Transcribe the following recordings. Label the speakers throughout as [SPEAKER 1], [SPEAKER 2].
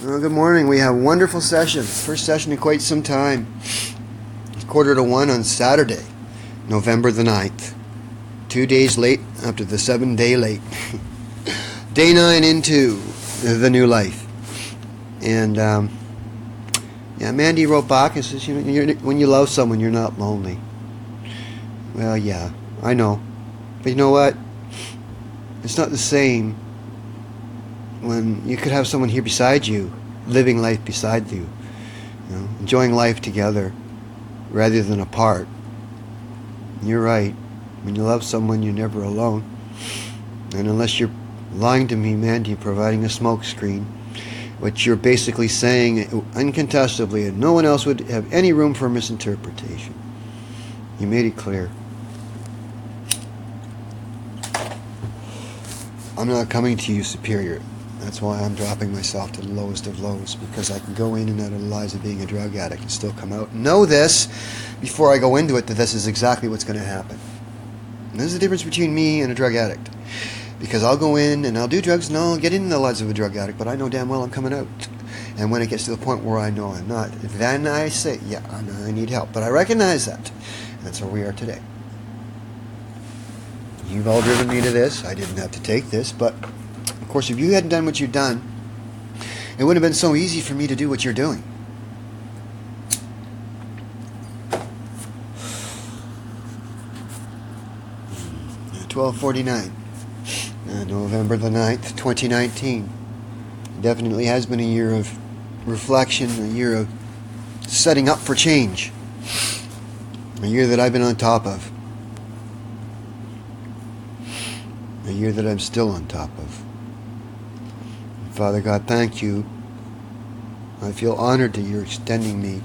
[SPEAKER 1] Well, good morning. We have a wonderful session. First session in quite some time. It's 1:45 on Saturday, November the 9th. 2 days late after the 7-day late. Day 9 into the new life. And, Mandi wrote back and says, when you love someone, you're not lonely. Well, yeah, I know. But you know what? It's not the same when you could have someone here beside you, living life beside you, enjoying life together rather than apart. You're right. When you love someone, you're never alone. And unless you're lying to me, Mandi, providing a smoke screen, which you're basically saying incontestably, and no one else would have any room for misinterpretation. You made it clear. I'm not coming to you superior. That's why I'm dropping myself to the lowest of lows, because I can go in and out of the lies of being a drug addict and still come out and know this before I go into it, that this is exactly what's going to happen. And there's the difference between me and a drug addict, because I'll go in and I'll do drugs and I'll get into the lives of a drug addict, but I know damn well I'm coming out. And when it gets to the point where I know I'm not, then I say, yeah, I need help. But I recognize that. And that's where we are today. You've all driven me to this. I didn't have to take this, but of course, if you hadn't done what you've done, it wouldn't have been so easy for me to do what you're doing. At 12:49, November the 9th, 2019. Definitely has been a year of reflection, a year of setting up for change, a year that I've been on top of, a year that I'm still on top of. Father God, thank you. I feel honored that you're extending me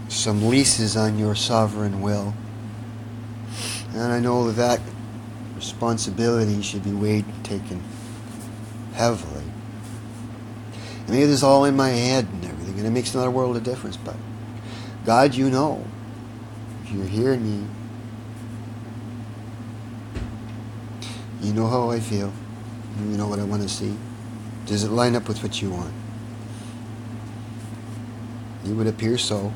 [SPEAKER 1] some leases on your sovereign will. And I know that responsibility should be weighed and taken heavily. And maybe this is all in my head and everything, and it makes not a world of difference, but God, you know. If you're hearing me, you know how I feel. You know what I want to see. Does it line up with what you want? It would appear so.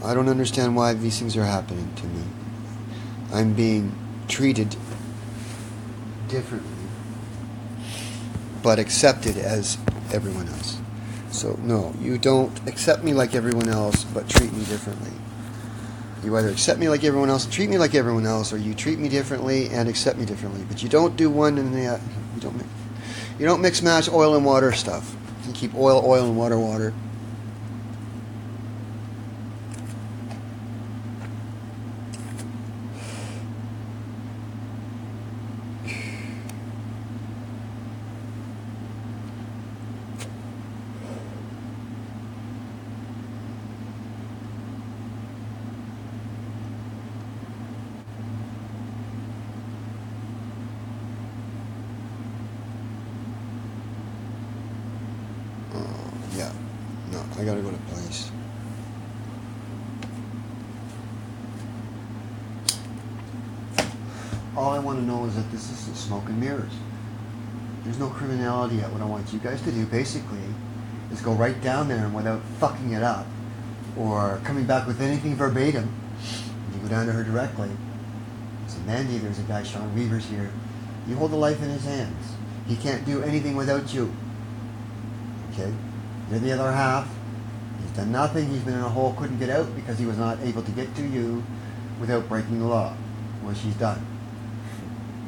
[SPEAKER 1] I don't understand why these things are happening to me. I'm being treated differently, but accepted as everyone else. So no, you don't accept me like everyone else, but treat me differently. You either accept me like everyone else and treat me like everyone else, or you treat me differently and accept me differently. But you don't do one and the other. You don't mix match oil and water stuff. You keep oil, and water, water. Yeah, no, I gotta go to place. All I want to know is that this isn't smoke and mirrors. There's no criminality at what I want you guys to do, basically, is go right down there and without fucking it up, or coming back with anything verbatim, you go down to her directly. So Mandi, there's a guy, Shaun Weavers here. You hold the life in his hands. He can't do anything without you. Okay? You're the other half. He's done nothing. He's been in a hole, couldn't get out because he was not able to get to you without breaking the law, which he's done.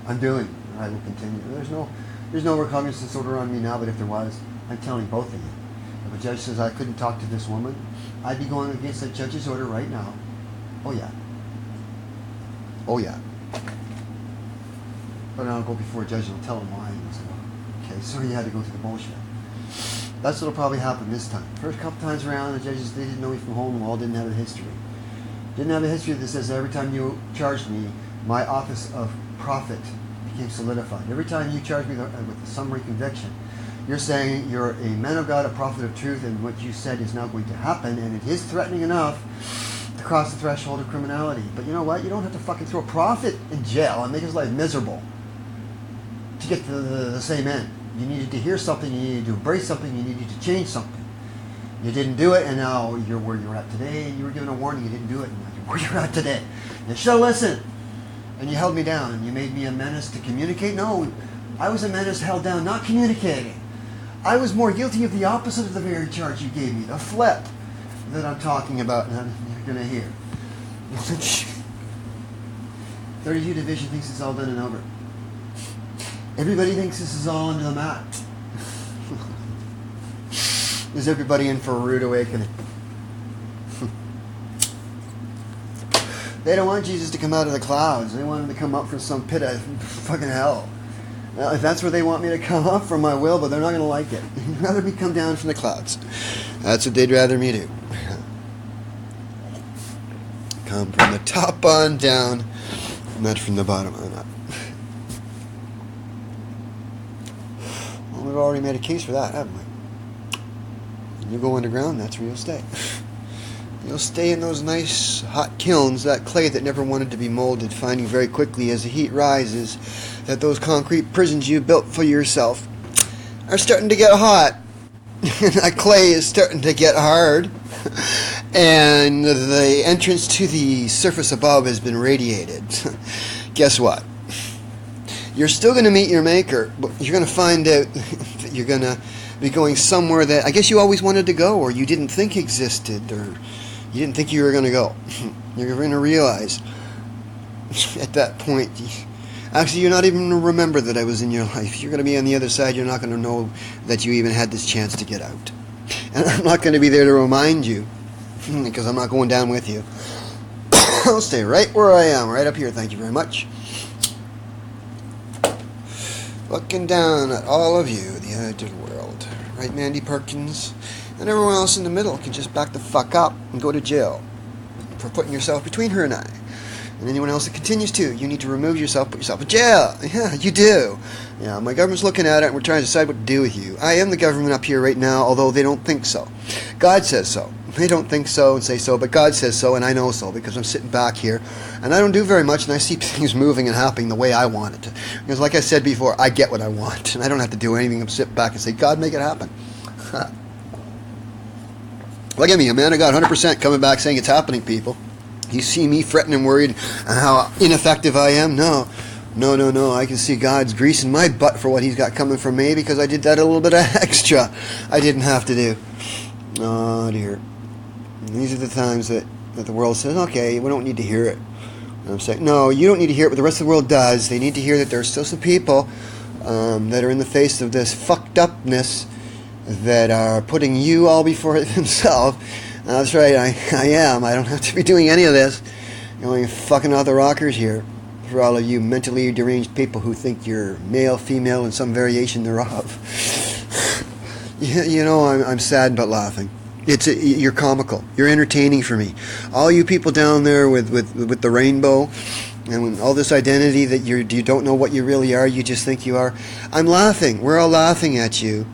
[SPEAKER 1] I'm doing it. I will continue. There's no recognizance order on me now, but if there was, I'm telling both of you. If a judge says I couldn't talk to this woman, I'd be going against that judge's order right now. Oh yeah. Oh yeah. But I'll go before a judge and I'll tell him why. And say, okay, so you had to go through the bullshit. That's what'll probably happen this time. First couple times around, the judges, they didn't know me from hole in the wall, didn't have a history. Didn't have a history that says every time you charged me, my office of prophet became solidified. Every time you charged me with a summary conviction, you're saying you're a man of God, a prophet of truth, and what you said is now going to happen, and it is threatening enough to cross the threshold of criminality. But you know what? You don't have to fucking throw a prophet in jail and make his life miserable to get to the same end. You needed to hear something, you needed to embrace something, you needed to change something. You didn't do it, and now you're where you're at today, and you were given a warning, you didn't do it, and now you're where you're at today. You should have listened, and you held me down, and you made me a menace to communicate. No, I was a menace held down, not communicating. I was more guilty of the opposite of the very charge you gave me, the flip that I'm talking about, and you're going to hear. 32 Division thinks it's all done and over. Everybody thinks this is all under the mat. Is everybody in for a rude awakening? They don't want Jesus to come out of the clouds. They want him to come up from some pit of fucking hell. Now, if that's where they want me to come up from, I will, but they're not going to like it. They'd rather me come down from the clouds. That's what they'd rather me do. Come from the top on down, not from the bottom on up. Well, we've already made a case for that, haven't we? When you go underground, that's where you'll stay. You'll stay in those nice hot kilns, that clay that never wanted to be molded, finding very quickly as the heat rises that those concrete prisons you built for yourself are starting to get hot. That clay is starting to get hard. And the entrance to the surface above has been radiated. Guess what? You're still going to meet your maker, but you're going to find out that you're going to be going somewhere that I guess you always wanted to go, or you didn't think existed, or you didn't think you were going to go. You're going to realize at that point, actually you're not even going to remember that I was in your life. You're going to be on the other side. You're not going to know that you even had this chance to get out. And I'm not going to be there to remind you, because I'm not going down with you. I'll stay right where I am, right up here. Thank you very much. Looking down at all of you, the edited world. Right, Mandi Perkins? And everyone else in the middle can just back the fuck up and go to jail for putting yourself between her and I. And anyone else that continues to, you need to remove yourself, put yourself in jail. Yeah, you do. Yeah, my government's looking at it and we're trying to decide what to do with you. I am the government up here right now, although they don't think so. God says so. They don't think so and say so, but God says so, and I know so because I'm sitting back here and I don't do very much, and I see things moving and happening the way I want it to. Because like I said before, I get what I want and I don't have to do anything. I'm sit back and say, God, make it happen. Look at me, a man of God, 100% coming back saying it's happening, people. You see me fretting and worried and how ineffective I am? No. I can see God's greasing my butt for what he's got coming from me because I did that a little bit of extra I didn't have to do. Oh, dear. And these are the times that the world says, okay, we don't need to hear it. And I'm saying, no, you don't need to hear it, but the rest of the world does. They need to hear that there are still some people that are in the face of this fucked upness that are putting you all before themselves. That's right, I am. I don't have to be doing any of this. You're only fucking off the rockers here. For all of you mentally deranged people who think you're male, female, and some variation thereof. You know, I'm sad but laughing. You're comical. You're entertaining for me. All you people down there with the rainbow and all this identity that you don't know what you really are, you just think you are. I'm laughing. We're all laughing at you.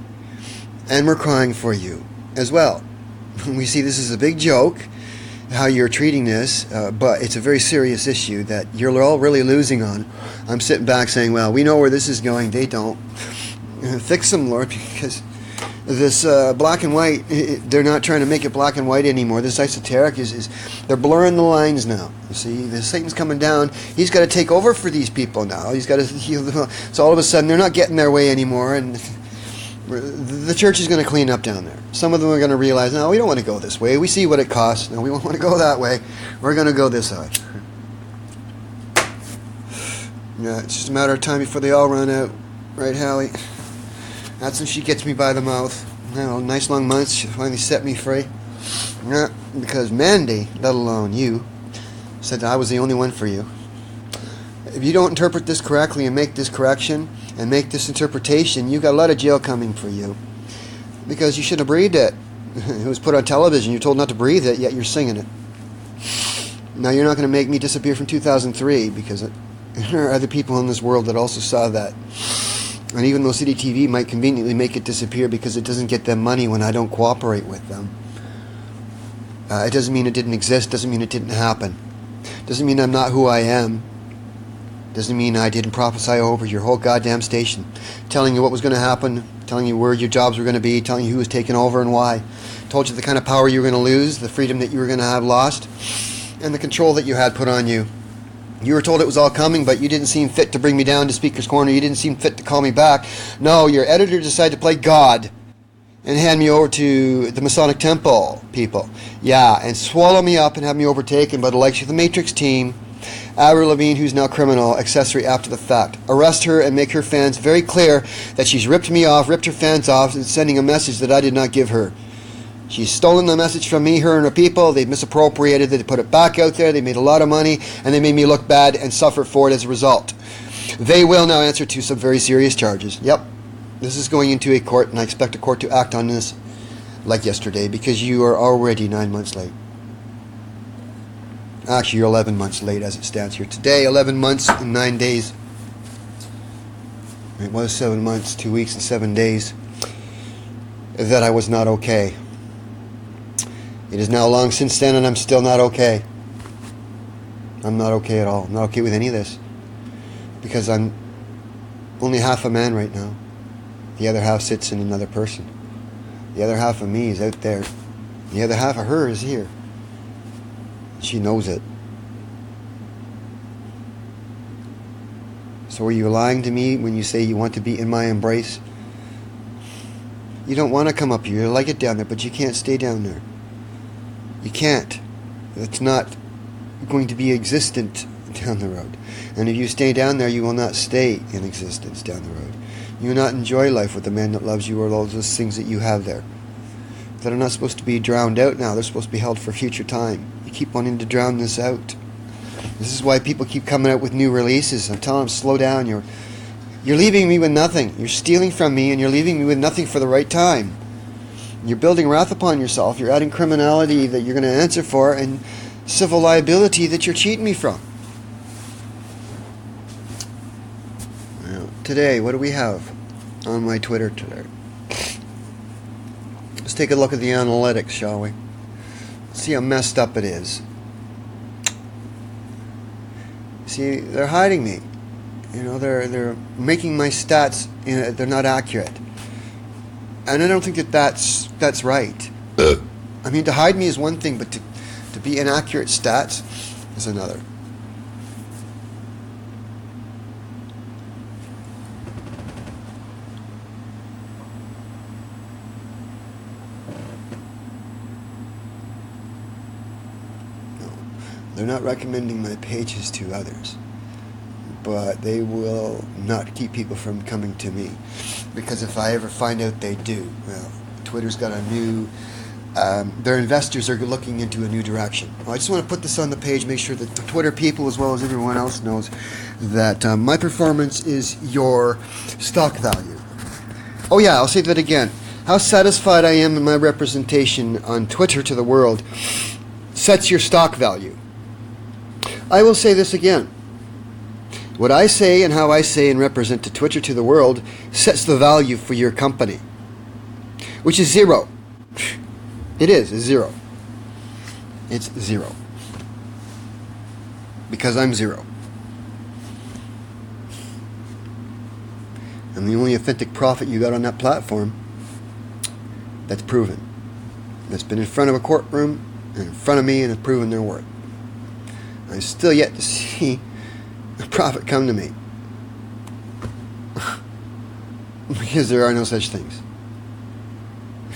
[SPEAKER 1] And we're crying for you as well. We see this as a big joke, how you're treating this, but it's a very serious issue that you're all really losing on. I'm sitting back saying, well, we know where this is going. They don't. Fix them, Lord, because this black and white, they're not trying to make it black and white anymore. This esoteric is they're blurring the lines now. You see, the Satan's coming down. He's got to take over for these people now. He's got to heal them. So all of a sudden, they're not getting their way anymore, and the church is going to clean up down there. Some of them are going to realize, no, we don't want to go this way. We see what it costs. No, we don't want to go that way. We're going to go this way. Yeah, it's just a matter of time before they all run out. Right, Hallie? That's when she gets me by the mouth. You know, nice long months, she finally set me free. Yeah, because Mandi, let alone you, said that I was the only one for you. If you don't interpret this correctly and make this correction and make this interpretation, you got a lot of jail coming for you. Because you shouldn't have breathed it. It was put on television. You're told not to breathe it, yet you're singing it. Now, you're not going to make me disappear from 2003 because there are other people in this world that also saw that. And even though City TV might conveniently make it disappear because it doesn't get them money when I don't cooperate with them, it doesn't mean it didn't exist, doesn't mean it didn't happen. Doesn't mean I'm not who I am. Doesn't mean I didn't prophesy over your whole goddamn station, telling you what was going to happen, telling you where your jobs were going to be, telling you who was taking over and why. Told you the kind of power you were going to lose, the freedom that you were going to have lost, and the control that you had put on you. You were told it was all coming, but you didn't seem fit to bring me down to Speaker's Corner. You didn't seem fit to call me back. No, your editor decided to play God and hand me over to the Masonic Temple people. Yeah, and swallow me up and have me overtaken by the likes of the Matrix team, Avril Lavigne, who's now criminal, accessory after the fact. Arrest her and make her fans very clear that she's ripped me off, ripped her fans off, and sending a message that I did not give her. She's stolen the message from me, her and her people. They misappropriated it. They put it back out there. They made a lot of money, and they made me look bad and suffer for it as a result. They will now answer to some very serious charges. Yep, this is going into a court, and I expect a court to act on this like yesterday, because you are already 9 months late. Actually, you're 11 months late as it stands here today. 11 months and 9 days. It was 7 months, 2 weeks, and 7 days that I was not okay. It is now long since then, and I'm still not okay. I'm not okay at all. I'm not okay with any of this. Because I'm only half a man right now. The other half sits in another person. The other half of me is out there. The other half of her is here. She knows it. So are you lying to me when you say you want to be in my embrace? You don't want to come up here. You like it down there, but you can't stay down there. You can't. It's not going to be existent down the road. And if you stay down there, you will not stay in existence down the road. You will not enjoy life with the man that loves you or all those things that you have there that are not supposed to be drowned out now. They're supposed to be held for future time. You keep wanting to drown this out. This is why people keep coming out with new releases. I'm telling them, slow down. You're leaving me with nothing. You're stealing from me, and you're leaving me with nothing for the right time. You're building wrath upon yourself. You're adding criminality that you're going to answer for, and civil liability that you're cheating me from. Well, today, what do we have on my Twitter today? Let's take a look at the analytics, shall we? See how messed up it is. See, they're hiding me. You know, they're making my stats, they're not accurate. And I don't think that's right. I mean, to hide me is one thing, but to be inaccurate stats is another. No, they're not recommending my pages to others, but they will not keep people from coming to me. Because if I ever find out they do, well, Twitter's got a new, their investors are looking into a new direction. Well, I just want to put this on the page, make sure that the Twitter people as well as everyone else knows that my performance is your stock value. Oh yeah, I'll say that again. How satisfied I am in my representation on Twitter to the world sets your stock value. I will say this again. What I say and how I say and represent to Twitter to the world sets the value for your company, which is zero. It is, it's zero. It's zero. Because I'm zero. I'm the only authentic prophet you got on that platform that's proven. That's been in front of a courtroom and in front of me and have proven their worth. I'm still yet to see a prophet come to me. Because there are no such things.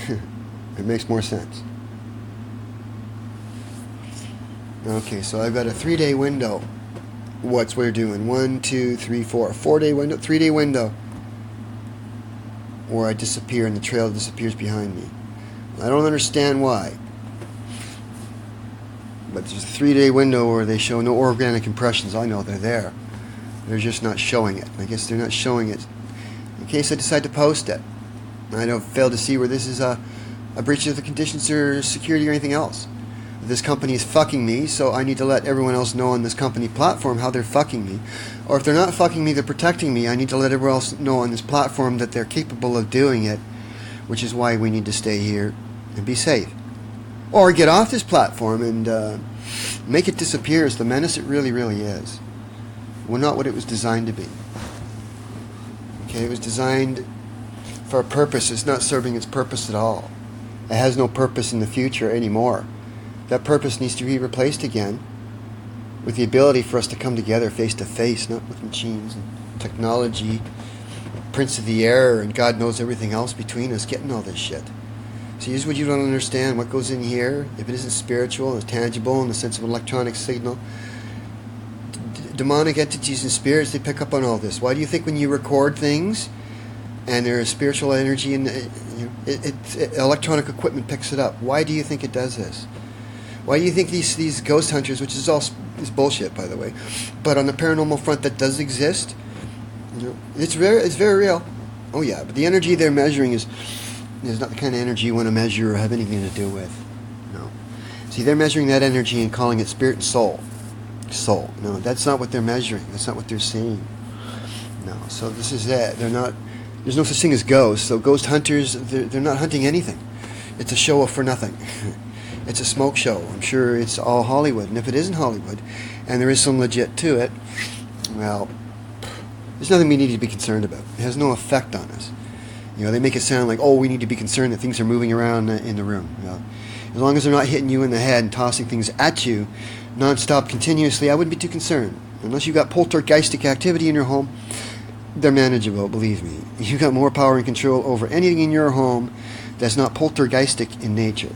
[SPEAKER 1] It makes more sense. Okay, so I've got a 3-day window. What's we're doing? 1, 2, 3, 4. 4-day window, 3-day window. Where I disappear and the trail disappears behind me. I don't understand why. But there's a 3-day window where they show no organic impressions. I know they're there. They're just not showing it. I guess they're not showing it in case I decide to post it. I don't fail to see where this is a breach of the conditions or security or anything else. This company is fucking me, so I need to let everyone else know on this company platform how they're fucking me. Or if they're not fucking me, they're protecting me. I need to let everyone else know on this platform that they're capable of doing it, which is why we need to stay here and be safe. Or get off this platform and make it disappear as the menace it really, really is. Well, not what it was designed to be. Okay, it was designed for a purpose. It's not serving its purpose at all. It has no purpose in the future anymore. That purpose needs to be replaced again with the ability for us to come together face to face, not with machines and technology, prince of the air, and God knows everything else between us getting all this shit. See, here's what you don't understand. What goes in here, if it isn't spiritual, it's tangible in the sense of an electronic signal. Demonic entities and spirits, they pick up on all this. Why do you think when you record things and there is spiritual energy and electronic equipment picks it up? Why do you think it does this? Why do you think these ghost hunters, which is all is bullshit, by the way, but on the paranormal front that does exist, it's very real. Oh yeah, but the energy they're measuring is not the kind of energy you want to measure or have anything to do with. No. See, they're measuring that energy and calling it spirit and soul. Soul. No, that's not what they're measuring. That's not what they're seeing. No. So this is it. They're not. There's no such thing as ghosts. So ghost hunters, they're not hunting anything. It's a show for nothing. It's a smoke show. I'm sure it's all Hollywood. And if it isn't Hollywood, and there is some legit to it, well, there's nothing we need to be concerned about. It has no effect on us. They make it sound like, oh, we need to be concerned that things are moving around in the room. As long as they're not hitting you in the head and tossing things at you non-stop continuously, I wouldn't be too concerned. Unless you've got poltergeistic activity in your home, they're manageable, believe me. You've got more power and control over anything in your home that's not poltergeistic in nature.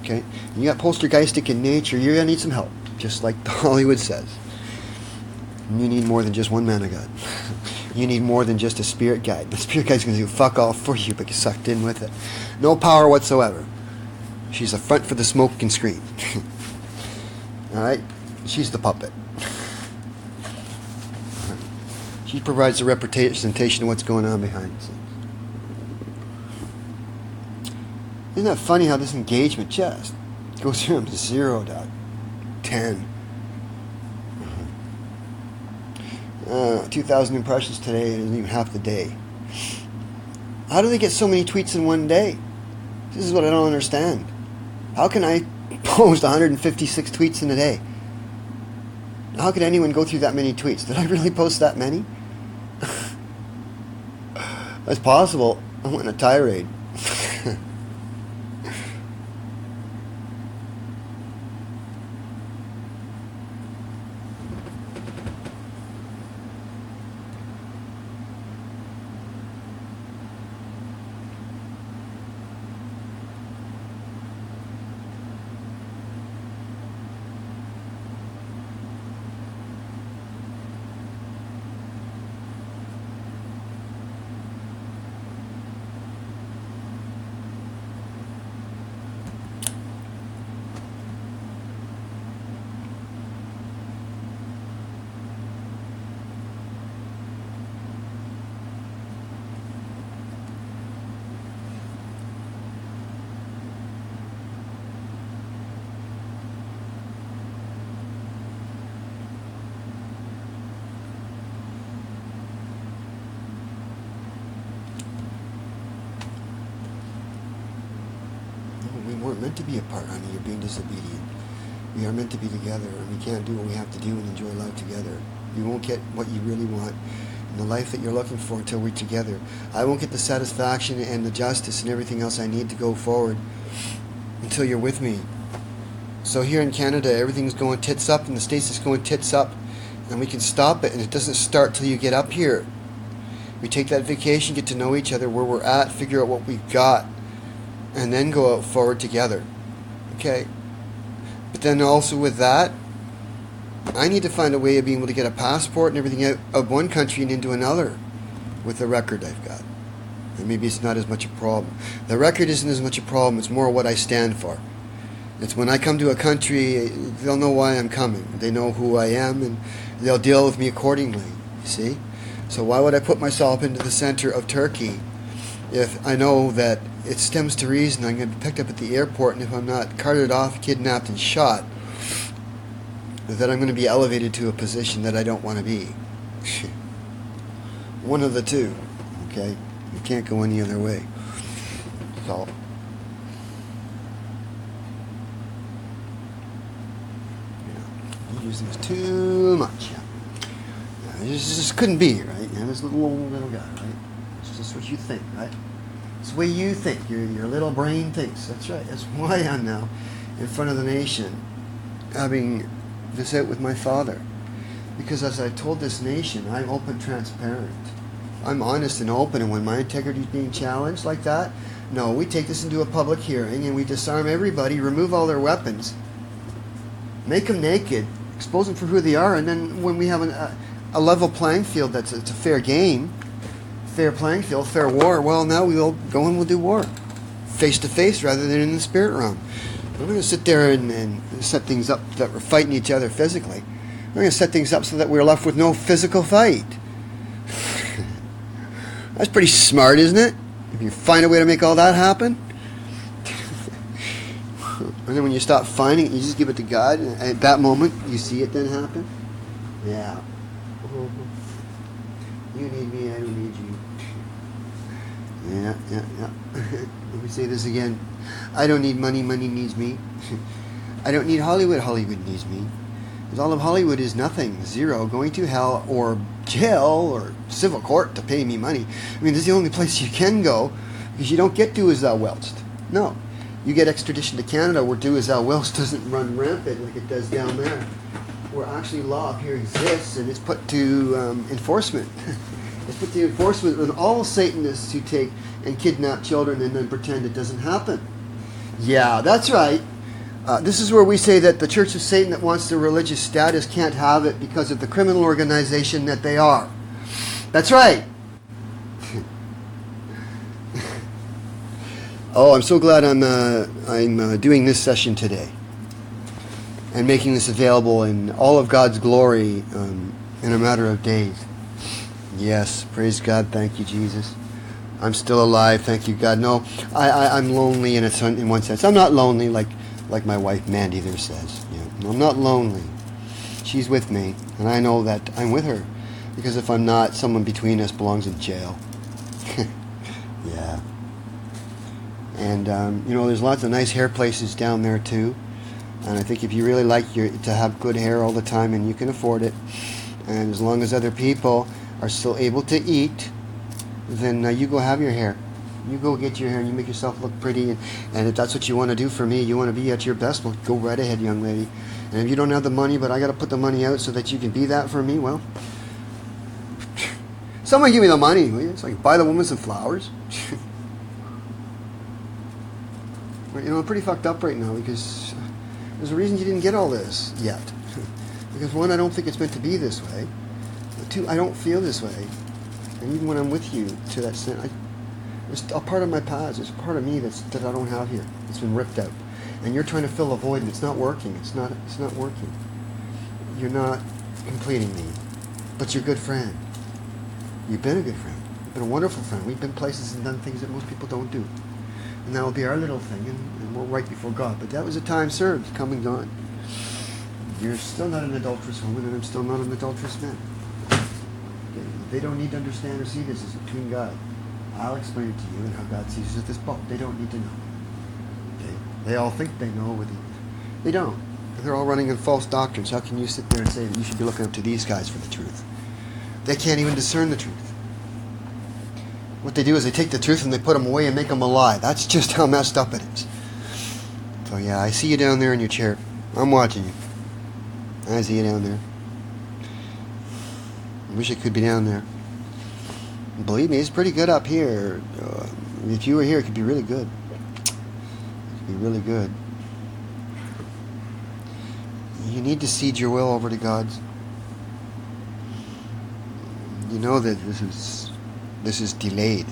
[SPEAKER 1] Okay? And you got poltergeistic in nature, you're going to need some help, just like Hollywood says. And you need more than just one man of God. You need more than just a spirit guide. The spirit guide's going to do fuck all for you, but you're sucked in with it. No power whatsoever. She's a front for the smoke and screen. Alright? She's the puppet. She provides the representation of what's going on behind the scenes. Isn't that funny how this engagement just goes from 0 to 10? 2,000 impressions today, it isn't even half the day. How do they get so many tweets in one day? This is what I don't understand. How can I post 156 tweets in a day? How could anyone go through that many tweets? Did I really post that many? That's possible. I went on a tirade. We weren't meant to be apart, honey. You're being disobedient. We are meant to be together, and we can't do what we have to do and enjoy life together. You won't get what you really want in the life that you're looking for until we're together. I won't get the satisfaction and the justice and everything else I need to go forward until you're with me. So here in Canada, everything's going tits up, and the States is going tits up, and we can stop it, and it doesn't start till you get up here. We take that vacation, get to know each other, where we're at, figure out what we've got, and then go out forward together. Okay? But then also with that, I need to find a way of being able to get a passport and everything out of one country and into another with the record I've got. And maybe it's not as much a problem. The record isn't as much a problem, it's more what I stand for. It's when I come to a country, they'll know why I'm coming. They know who I am, and they'll deal with me accordingly, you see? So why would I put myself into the center of Turkey if I know that it stems to reason I'm going to be picked up at the airport, and if I'm not carted off, kidnapped, and shot, that I'm going to be elevated to a position that I don't want to be. One of the two, okay? You can't go any other way. So, you're using this too much. It just couldn't be, right? And this little guy, right? It's just what you think, right? It's the way you think. Your little brain thinks. That's right. That's why I'm now in front of the nation, having this out with my father. Because as I told this nation, I'm open, transparent. I'm honest and open, and when my integrity is being challenged like that, no, we take this into a public hearing and we disarm everybody, remove all their weapons, make them naked, expose them for who they are, and then when we have a level playing field, it's a fair game, fair playing field, fair war, well, now we'll go and we'll do war. Face to face rather than in the spirit realm. We're going to sit there and set things up that we're fighting each other physically. We're going to set things up so that we're left with no physical fight. That's pretty smart, isn't it? If you find a way to make all that happen. And then when you stop finding it, you just give it to God. And at that moment, you see it then happen. Yeah. You need me, I don't need you. Yeah. Let me say this again. I don't need money, money needs me. I don't need Hollywood, Hollywood needs me. Because all of Hollywood is nothing, zero, going to hell or jail or civil court to pay me money. I mean, this is the only place you can go, because you don't get do as thou willst. No. You get extradition to Canada where do as thou willst doesn't run rampant like it does down there. Where actually law up here exists and it's put to enforcement. It's put to enforcement on all Satanists who take and kidnap children and then pretend it doesn't happen. Yeah, that's right. This is where we say that the Church of Satan that wants the religious status can't have it because of the criminal organization that they are. That's right. Oh, I'm so glad I'm doing this session today and making this available in all of God's glory in a matter of days. Yes, praise God. Thank you, Jesus. I'm still alive. Thank you, God. No, I'm lonely in one sense. I'm not lonely like my wife Mandi there says. Yeah, I'm not lonely. She's with me, and I know that I'm with her, because if I'm not, someone between us belongs in jail. Yeah. And there's lots of nice hair places down there too. And I think if you really like to have good hair all the time, and you can afford it, and as long as other people are still able to eat, then you go have your hair. You go get your hair and you make yourself look pretty. And if that's what you want to do for me, you want to be at your best, well, go right ahead, young lady. And if you don't have the money, but I got to put the money out so that you can be that for me, well, someone give me the money, will you? It's like, buy the woman some flowers. I'm pretty fucked up right now because there's a reason you didn't get all this yet. Because one, I don't think it's meant to be this way. But two, I don't feel this way. And even when I'm with you, to that extent, there's a part of my past, there's a part of me that I don't have here. It's been ripped out. And you're trying to fill a void and it's not working. It's not working. You're not completing me. But you're a good friend. You've been a good friend. You've been a wonderful friend. We've been places and done things that most people don't do. And that will be our little thing, and we're right before God. But that was a time served, come and gone. You're still not an adulterous woman, and I'm still not an adulterous man. Okay? They don't need to understand or see this. It's between God. I'll explain it to you and how God sees this book. They don't need to know. Okay? They all think they know, but they don't. They're all running in false doctrines. How can you sit there and say that you should be looking up to these guys for the truth? They can't even discern the truth. What they do is they take the truth and they put them away and make them a lie. That's just how messed up it is. So yeah, I see you down there in your chair. I'm watching you. I see you down there. I wish I could be down there. Believe me, it's pretty good up here. If you were here, it could be really good. It could be really good. You need to cede your will over to God's. You know that this is delayed,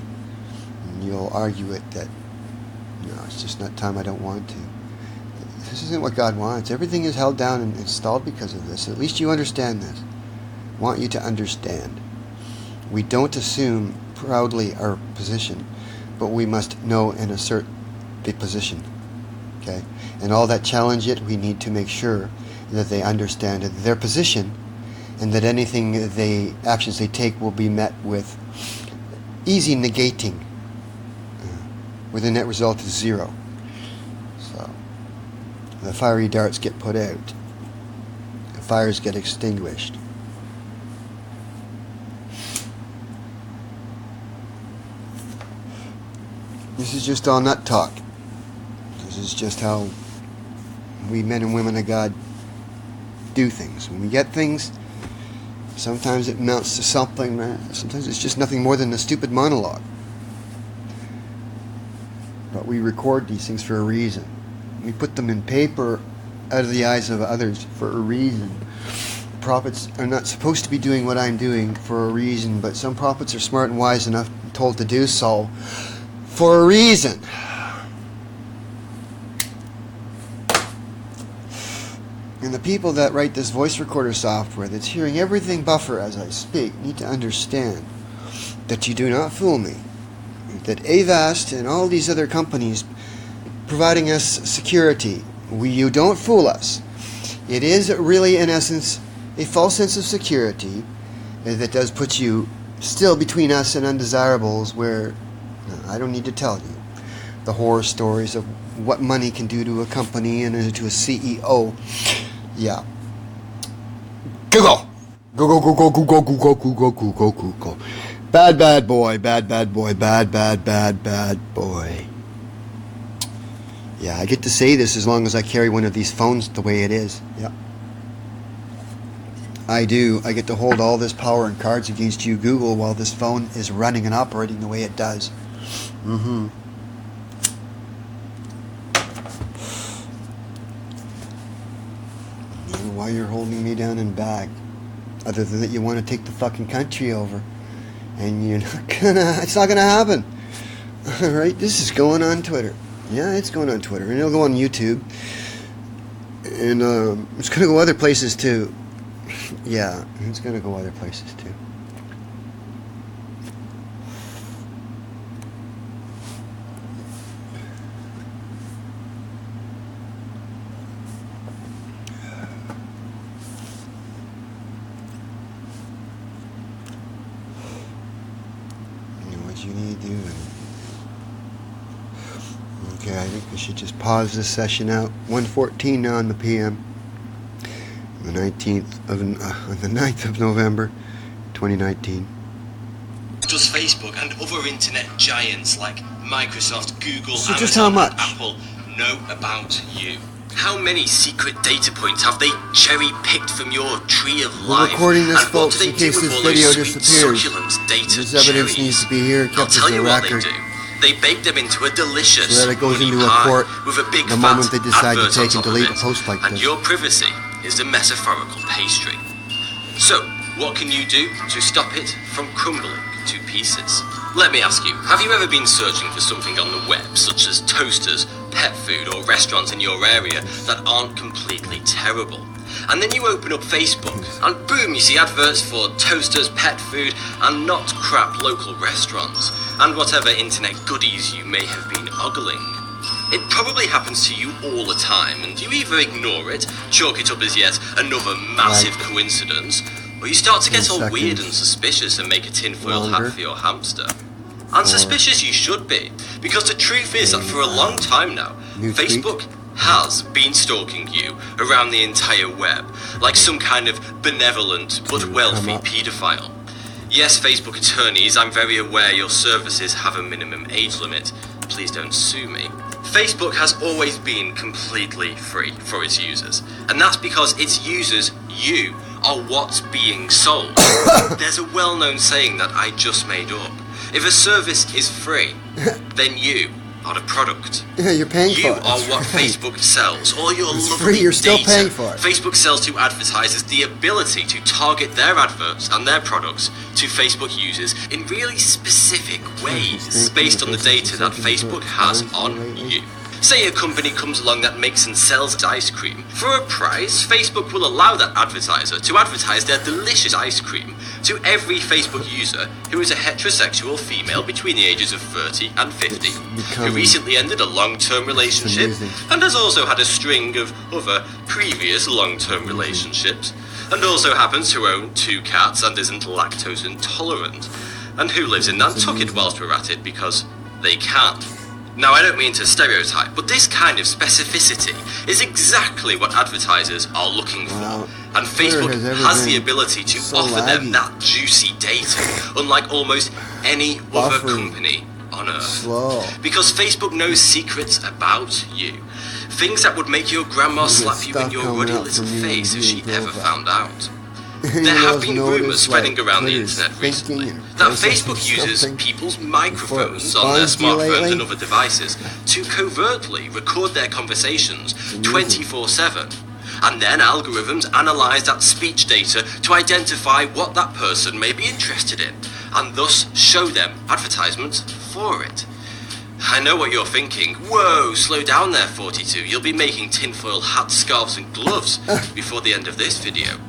[SPEAKER 1] and you'll argue it that it's just not time, I don't want to. This isn't what God wants. Everything is held down and stalled because of this. At least you understand this. I want you to understand. We don't assume proudly our position, but we must know and assert the position. Okay? And all that challenge it, we need to make sure that they understand their position, and that anything actions they take will be met with easy negating, where the net result is zero. So the fiery darts get put out, the fires get extinguished. This is just all nut talk. This is just how we men and women of God do things. When we get things, sometimes it amounts to something, sometimes it's just nothing more than a stupid monologue. But we record these things for a reason. We put them in paper out of the eyes of others for a reason. Prophets are not supposed to be doing what I'm doing for a reason, but some prophets are smart and wise enough and told to do so for a reason. And the people that write this voice recorder software that's hearing everything buffer as I speak need to understand that you do not fool me. That Avast and all these other companies providing us security, you don't fool us. It is really, in essence, a false sense of security that does put you still between us and undesirables where, I don't need to tell you, the horror stories of what money can do to a company and to a CEO. Yeah. Google! Google. Bad boy, bad boy, bad boy. Yeah, I get to say this as long as I carry one of these phones the way it is. Yeah. I do. I get to hold all this power and cards against you, Google, while this phone is running and operating the way it does. Mm-hmm. You know why you're holding me down in bag? Other than that you want to take the fucking country over. And you're not gonna, it's not gonna happen. Alright, this is going on Twitter. Yeah, it's going on Twitter. And it'll go on YouTube. And it's gonna go other places too. Yeah, it's gonna go other places too. You need to do. Okay, I think we should just pause this session out. 1:14 now in the PM. The 9th of November, 2019.
[SPEAKER 2] Does Facebook and other internet giants like Microsoft, Google,
[SPEAKER 1] so
[SPEAKER 2] Amazon,
[SPEAKER 1] just how much?
[SPEAKER 2] And Apple know about you? How many secret data points have they cherry-picked from your tree of life?
[SPEAKER 1] We're recording this,
[SPEAKER 2] and
[SPEAKER 1] folks, in case this video disappears. This evidence needs to be here, kept as a record.
[SPEAKER 2] They bake them into a delicious
[SPEAKER 1] so that it goes into a court
[SPEAKER 2] with a big
[SPEAKER 1] the moment they decide to take and delete a post like
[SPEAKER 2] and
[SPEAKER 1] this.
[SPEAKER 2] Your privacy is a metaphorical pastry. So, what can you do to stop it from crumbling to pieces? Let me ask you, have you ever been searching for something on the web, such as toasters, pet food, or restaurants in your area that aren't completely terrible? And then you open up Facebook, and boom, you see adverts for toasters, pet food, and not crap local restaurants, and whatever internet goodies you may have been ogling. It probably happens to you all the time, and you either ignore it, chalk it up as yet another massive coincidence, or you start to get all weird and suspicious and make a tinfoil hat for your hamster. And suspicious you should be, because the truth is that for a long time now, Facebook has been stalking you around the entire web, like some kind of benevolent but wealthy paedophile. Yes, Facebook attorneys, I'm very aware your services have a minimum age limit. Please don't sue me. Facebook has always been completely free for its users, and that's because its users, you, are what's being sold. There's a well-known saying that I just made up. If a service is free, then you are the product.
[SPEAKER 1] Yeah, you're paying for it.
[SPEAKER 2] You are what Facebook sells. All your lovely
[SPEAKER 1] free, you're still
[SPEAKER 2] data.
[SPEAKER 1] paying for it.
[SPEAKER 2] Facebook sells to advertisers the ability to target their adverts and their products to Facebook users in really specific ways based on the data that Facebook has on you. Say a company comes along that makes and sells ice cream. For a price, Facebook will allow that advertiser to advertise their delicious ice cream to every Facebook user who is a heterosexual female between the ages of 30 and 50, who recently ended a long-term relationship and has also had a string of other previous long-term relationships, and also happens to own 2 cats and isn't lactose intolerant, and who lives in Nantucket whilst we're at it because they can. Now, I don't mean to stereotype, but this kind of specificity is exactly what advertisers are looking for. And Facebook has the ability to offer them that juicy data, unlike almost any other company on earth.
[SPEAKER 1] Slow.
[SPEAKER 2] Because Facebook knows secrets about you. Things that would make your grandma slap you in your ruddy little face if she'd ever found out. There have been rumours spreading around the internet recently that Facebook uses people's microphones on their smartphones and other devices to covertly record their conversations 24/7. And then algorithms analyse that speech data to identify what that person may be interested in, and thus show them advertisements for it. I know what you're thinking. Whoa, slow down there, 42. You'll be making tinfoil hats, scarves and gloves before the end of this video.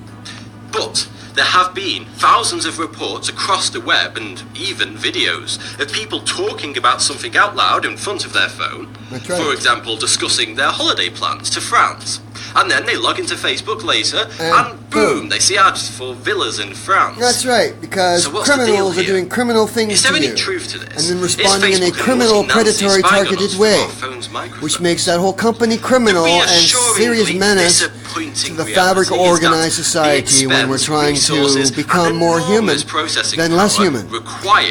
[SPEAKER 2] But there have been thousands of reports across the web and even videos of people talking about something out loud in front of their phone.
[SPEAKER 1] That's right.
[SPEAKER 2] For example, discussing their holiday plans to France. And then they log into Facebook later and boom, they see ads for villas in France.
[SPEAKER 1] That's right, because criminals are doing criminal things to you.
[SPEAKER 2] Is there any truth to this?
[SPEAKER 1] And then responding in a criminal, predatory, targeted way, which makes that whole company criminal and serious menace to the fabric of organized society when we're trying to become more human than less human.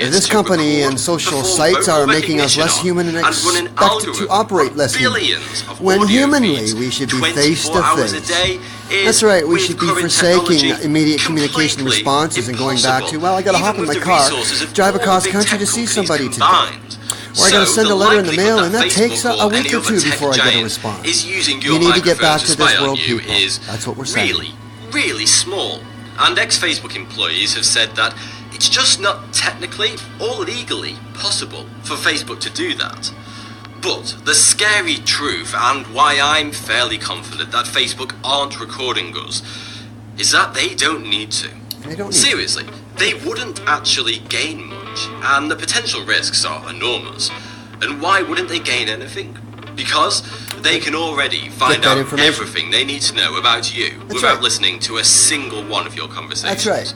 [SPEAKER 1] This company and social sites are making us less human and expected to operate less human, when humanly we should be face to face. That's right, we should be forsaking immediate communication responses and going back to, well, I gotta hop in my car, drive across country to see somebody today. Or I gotta send a letter in the mail, and that takes a week or two before I get a response. You need to get back to this world, people. That's what we're saying.
[SPEAKER 2] Really small. And ex-Facebook employees have said that it's just not technically or legally possible for Facebook to do that. But the scary truth, and why I'm fairly confident that Facebook aren't recording us, is that they don't need to. Seriously, they wouldn't actually gain much, and the potential risks are enormous. And why wouldn't they gain anything? Because they can already find out everything they need to know about you without listening to a single one of your conversations.
[SPEAKER 1] That's right.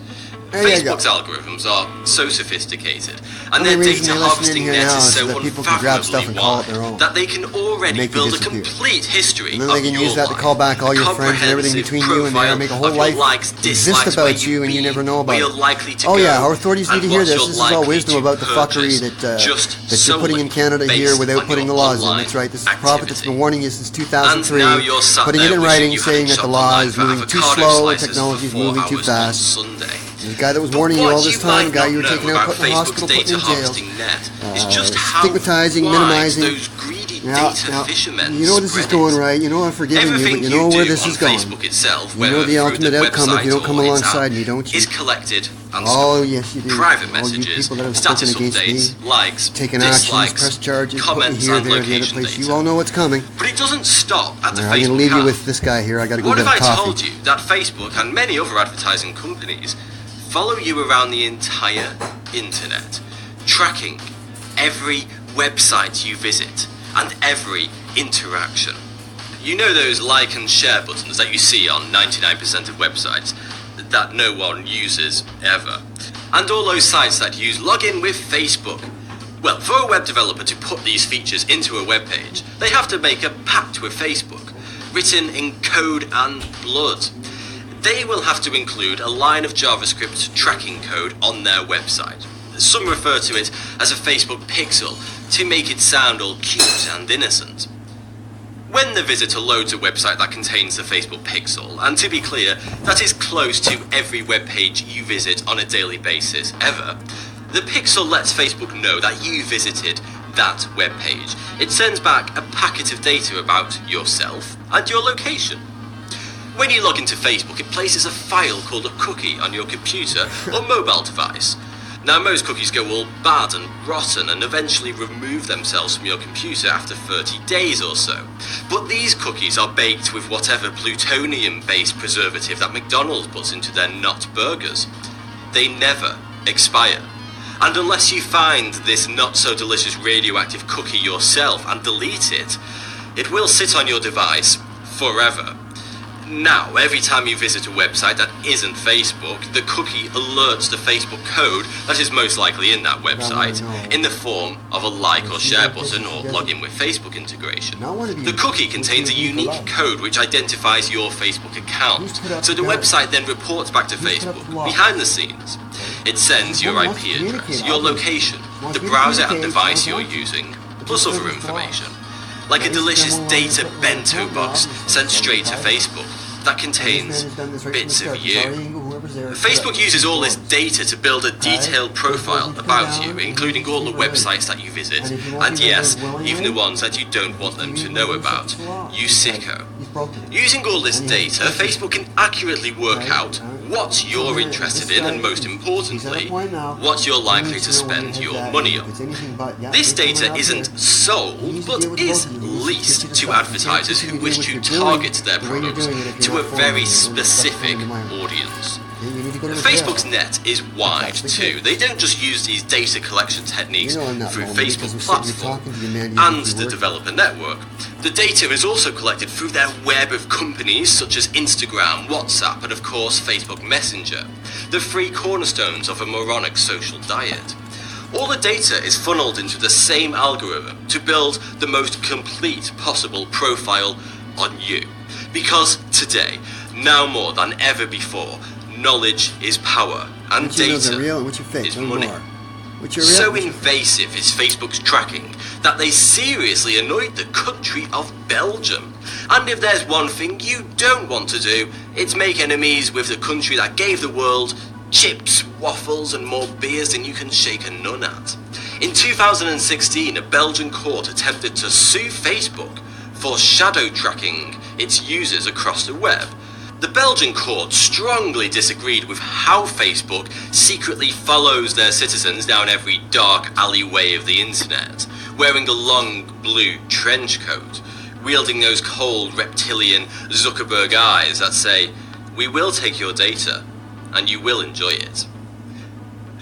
[SPEAKER 2] Facebook's algorithms are so sophisticated, and their data harvesting net is so unfathomably wide that they can already build a complete history of your life. And then they can use that to call back all your friends and everything between you and there, make a whole life exist about you and you never know about it. Oh yeah, our authorities need to hear this. This is all wisdom about the fuckery that you're putting in Canada here without putting the laws in. That's right, this is a prophet that's been warning you since 2003, putting it in writing, saying that the law is moving too slow and technology is moving too fast. The guy that was warning you all this time, the guy you were taking out, putting in the hospital, putting in jail, stigmatizing, minimizing. Now, you know this is going right, you know I'm forgiving you, but you know where this is going. You know the ultimate outcome if you don't come alongside me, don't you? Oh, yes you do. Private
[SPEAKER 1] all you
[SPEAKER 2] messages,
[SPEAKER 1] people that have spoken against me, taking actions, press charges, put me here, there, the other place, you all know what's coming.
[SPEAKER 2] But it doesn't stop at the Facebook
[SPEAKER 1] I'm going to leave you with this guy here, I got to go get a coffee.
[SPEAKER 2] What if I told you that Facebook and many other advertising companies follow you around the entire internet, tracking every website you visit and every interaction? You know those like and share buttons that you see on 99% of websites that no one uses ever? And all those sites that use login with Facebook? Well, for a web developer to put these features into a web page, they have to make a pact with Facebook, written in code and blood. They will have to include a line of JavaScript tracking code on their website. Some refer to it as a Facebook pixel to make it sound all cute and innocent. When the visitor loads a website that contains the Facebook pixel, and to be clear, that is close to every web page you visit on a daily basis ever, the pixel lets Facebook know that you visited that web page. It sends back a packet of data about yourself and your location. When you log into Facebook, it places a file called a cookie on your computer or mobile device. Now, most cookies go all bad and rotten and eventually remove themselves from your computer after 30 days or so. But these cookies are baked with whatever plutonium-based preservative that McDonald's puts into their not burgers. They never expire. And unless you find this not-so-delicious radioactive cookie yourself and delete it, it will sit on your device forever. Now, every time you visit a website that isn't Facebook, the cookie alerts the Facebook code that is most likely in that website, in the form of a like or share button or login with Facebook integration. The cookie contains a unique code which identifies your Facebook account, so the website then reports back to Facebook, behind the scenes. It sends your IP address, your location, the browser and device you're using, plus other information, like a delicious data bento box sent straight to Facebook that contains bits of you. Facebook uses all this data to build a detailed profile about you, including all the websites that you visit, and yes, even the ones that you don't want them to know about. You sicko. Using all this data, Facebook can accurately work out what you're interested in, and most importantly, what you're likely to spend your money on. This data isn't sold, but is leased to advertisers who wish to target their products to a very specific audience. Facebook's net is wide too. They don't just use these data collection techniques through Facebook platform and the developer network. The data is also collected through their web of companies such as Instagram, WhatsApp, and of course Facebook Messenger, the three cornerstones of a moronic social diet. All the data is funneled into the same algorithm to build the most complete possible profile on you. Because today, now more than ever before, knowledge is power, and data is money. So invasive is Facebook's tracking that they seriously annoyed the country of Belgium. And if there's one thing you don't want to do, it's make enemies with the country that gave the world chips, waffles, and more beers than you can shake a nun at. In 2016, a Belgian court attempted to sue Facebook for shadow tracking its users across the web. The Belgian court strongly disagreed with how Facebook secretly follows their citizens down every dark alleyway of the internet, wearing a long blue trench coat, wielding those cold reptilian Zuckerberg eyes that say, "We will take your data, and you will enjoy it."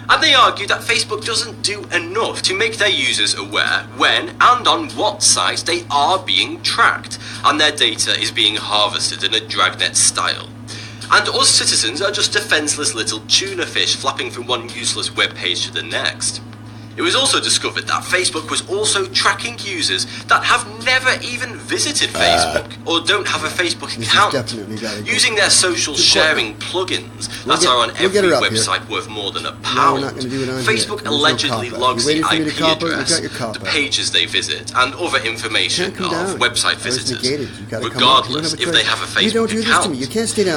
[SPEAKER 2] And they argued that Facebook doesn't do enough to make their users aware when and on what sites they are being tracked, and their data is being harvested in a dragnet style. And us citizens are just defenseless little tuna fish flapping from one useless web page to the next. It was also discovered that Facebook was also tracking users that have never even visited Facebook or don't have a Facebook account, using their social sharing plugins that are on every website worth more than £1. Facebook allegedly logs the IP address, the pages they visit, and other information of website visitors, regardless if they have a Facebook account.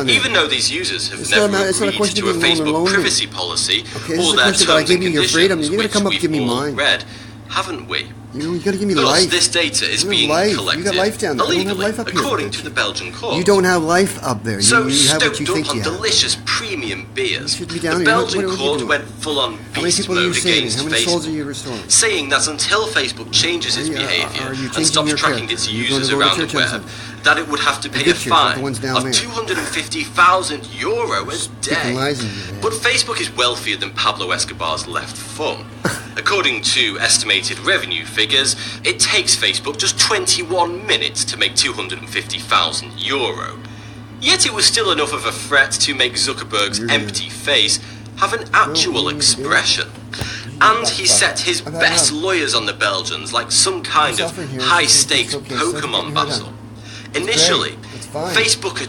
[SPEAKER 2] Even though these users have never agreed to a Facebook privacy policy or their terms and conditions, which we've all read, haven't we?
[SPEAKER 1] You gotta give me life.
[SPEAKER 2] This data is being collected illegally, according to the Belgian court.
[SPEAKER 1] You don't have life up there.
[SPEAKER 2] So
[SPEAKER 1] you have what you
[SPEAKER 2] stoked
[SPEAKER 1] think
[SPEAKER 2] up on
[SPEAKER 1] you have.
[SPEAKER 2] delicious premium beers,
[SPEAKER 1] You should be
[SPEAKER 2] the
[SPEAKER 1] down here.
[SPEAKER 2] Belgian
[SPEAKER 1] What
[SPEAKER 2] court
[SPEAKER 1] you
[SPEAKER 2] went full-on
[SPEAKER 1] How many
[SPEAKER 2] beast
[SPEAKER 1] people are you
[SPEAKER 2] mode
[SPEAKER 1] saving?
[SPEAKER 2] against
[SPEAKER 1] How many souls are
[SPEAKER 2] Facebook,
[SPEAKER 1] you restoring?
[SPEAKER 2] saying that until Facebook changes its
[SPEAKER 1] Are you
[SPEAKER 2] behaviour
[SPEAKER 1] changing
[SPEAKER 2] and stops
[SPEAKER 1] your
[SPEAKER 2] tracking
[SPEAKER 1] character?
[SPEAKER 2] its
[SPEAKER 1] Are you
[SPEAKER 2] users
[SPEAKER 1] gonna go to
[SPEAKER 2] around the
[SPEAKER 1] church on
[SPEAKER 2] web, that it would have to pay a
[SPEAKER 1] pictures of the
[SPEAKER 2] fine
[SPEAKER 1] ones down
[SPEAKER 2] of
[SPEAKER 1] there.
[SPEAKER 2] €250,000 a day.
[SPEAKER 1] lies in your head.
[SPEAKER 2] But Facebook is wealthier than Pablo Escobar's left thumb. According to estimated revenue figures, it takes Facebook just 21 minutes to make €250,000. Yet it was still enough of a threat to make Zuckerberg's empty face have an actual expression. And he set his best lawyers on the Belgians like some kind of high-stakes Pokemon battle. Initially, Facebook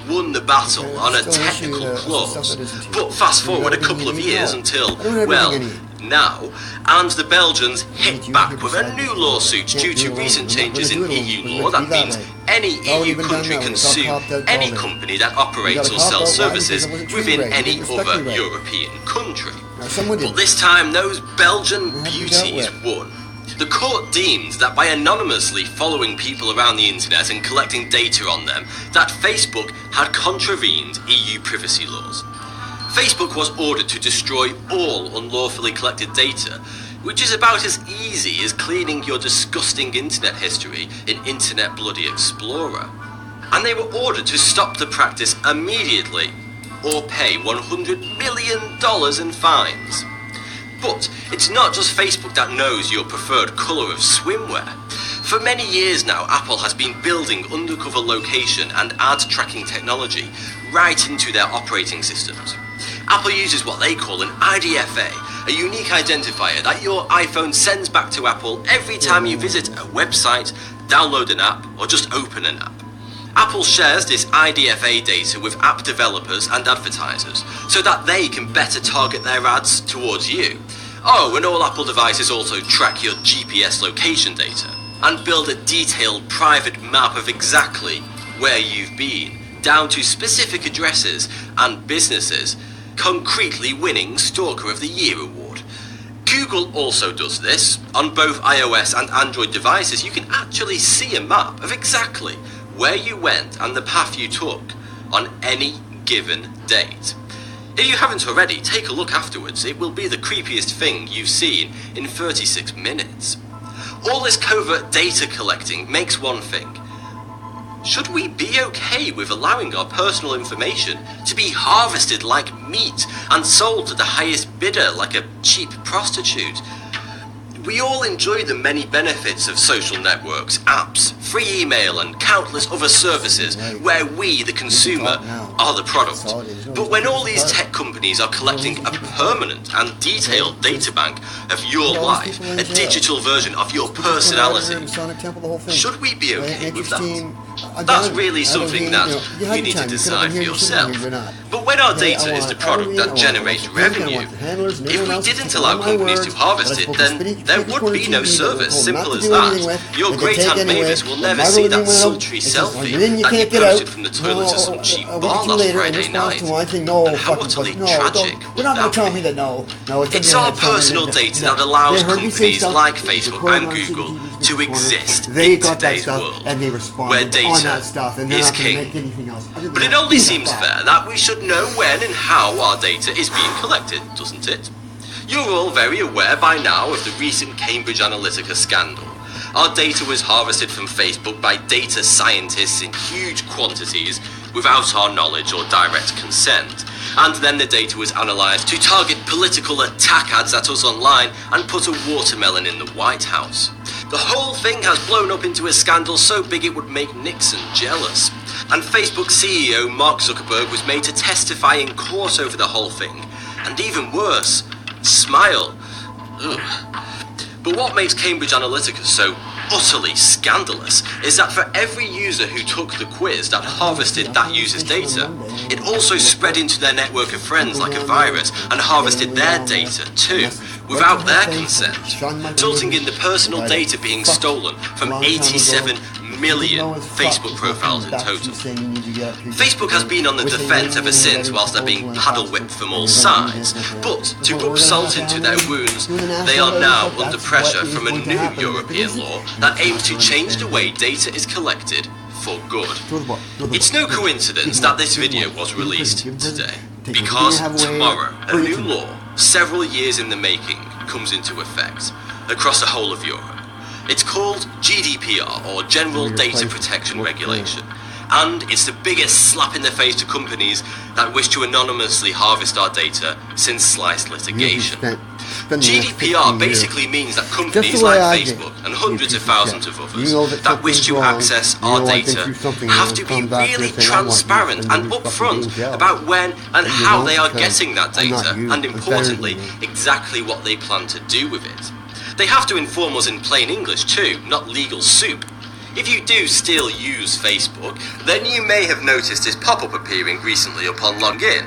[SPEAKER 2] won the battle on a technical clause, but fast forward a couple of years until, well, now, and the Belgians hit back with a new lawsuit due to recent changes in EU law that means any EU country can sue any company that operates or sells services within any other European country. But this time, those Belgian beauties won. The court deemed that by anonymously following people around the internet and collecting data on them, that Facebook had contravened EU privacy laws. Facebook was ordered to destroy all unlawfully collected data, which is about as easy as cleaning your disgusting internet history in Internet Bloody Explorer. And they were ordered to stop the practice immediately, or pay $100 million in fines. But it's not just Facebook that knows your preferred colour of swimwear. For many years now, Apple has been building undercover location and ad tracking technology right into their operating systems. Apple uses what they call an IDFA, a unique identifier that your iPhone sends back to Apple every time you visit a website, download an app, or just open an app. Apple shares this IDFA data with app developers and advertisers so that they can better target their ads towards you. Oh, and all Apple devices also track your GPS location data and build a detailed private map of exactly where you've been, down to specific addresses and businesses, concretely winning Stalker of the Year award. Google also does this. On both iOS and Android devices, you can actually see a map of exactly where you went and the path you took on any given date. If you haven't already, take a look afterwards. It will be the creepiest thing you've seen in 36 minutes. All this covert data collecting makes one thing. Should we be okay with allowing our personal information to be harvested like meat and sold to the highest bidder like a cheap prostitute? We all enjoy the many benefits of social networks, apps, free email and countless other services where we, the consumer, are the product. But when all these tech companies are collecting a permanent and detailed data bank of your life, a digital version of your personality, should we be okay with that? That's really something that you need to decide for yourself. But when our data is the product that generates revenue, if we didn't allow companies to harvest it, then there would be no service. Simple as that. Your great-aunt Mavis will never see that sultry selfie that you posted from the toilet of some cheap bar last Friday night. And how utterly tragic would that be? It's our personal data that allows companies like Facebook and Google to exist in today's world, where data is king. But it only seems fair that we should know when and how our data is being collected, doesn't it? You're all very aware by now of the recent Cambridge Analytica scandal. Our data was harvested from Facebook by data scientists in huge quantities without our knowledge or direct consent. And then the data was analysed to target political attack ads at us online and put a watermelon in the White House. The whole thing has blown up into a scandal so big it would make Nixon jealous. And Facebook CEO Mark Zuckerberg was made to testify in court over the whole thing. And even worse, smile. Ugh. But what makes Cambridge Analytica so utterly scandalous is that for every user who took the quiz that harvested that user's data, it also spread into their network of friends like a virus and harvested their data too, without their consent, resulting in the personal data being stolen from 87 million Facebook profiles in total. Facebook has been on the defence ever since whilst they're being paddle whipped from all sides, but to rub salt into their wounds, they are now under pressure from a new European law that aims to change the way data is collected for good. It's no coincidence that this video was released today, because tomorrow a new law, several years in the making, comes into effect across the whole of Europe. It's called GDPR, or General Data Protection Regulation, and it's the biggest slap in the face to companies that wish to anonymously harvest our data since sliced litigation. GDPR basically means that companies like Facebook and hundreds of thousands of others that wish to access our data have to be really transparent and upfront about when and how they are getting that data, and importantly, exactly what they plan to do with it. They have to inform us in plain English too, not legal soup. If you do still use Facebook, then you may have noticed this pop-up appearing recently upon login.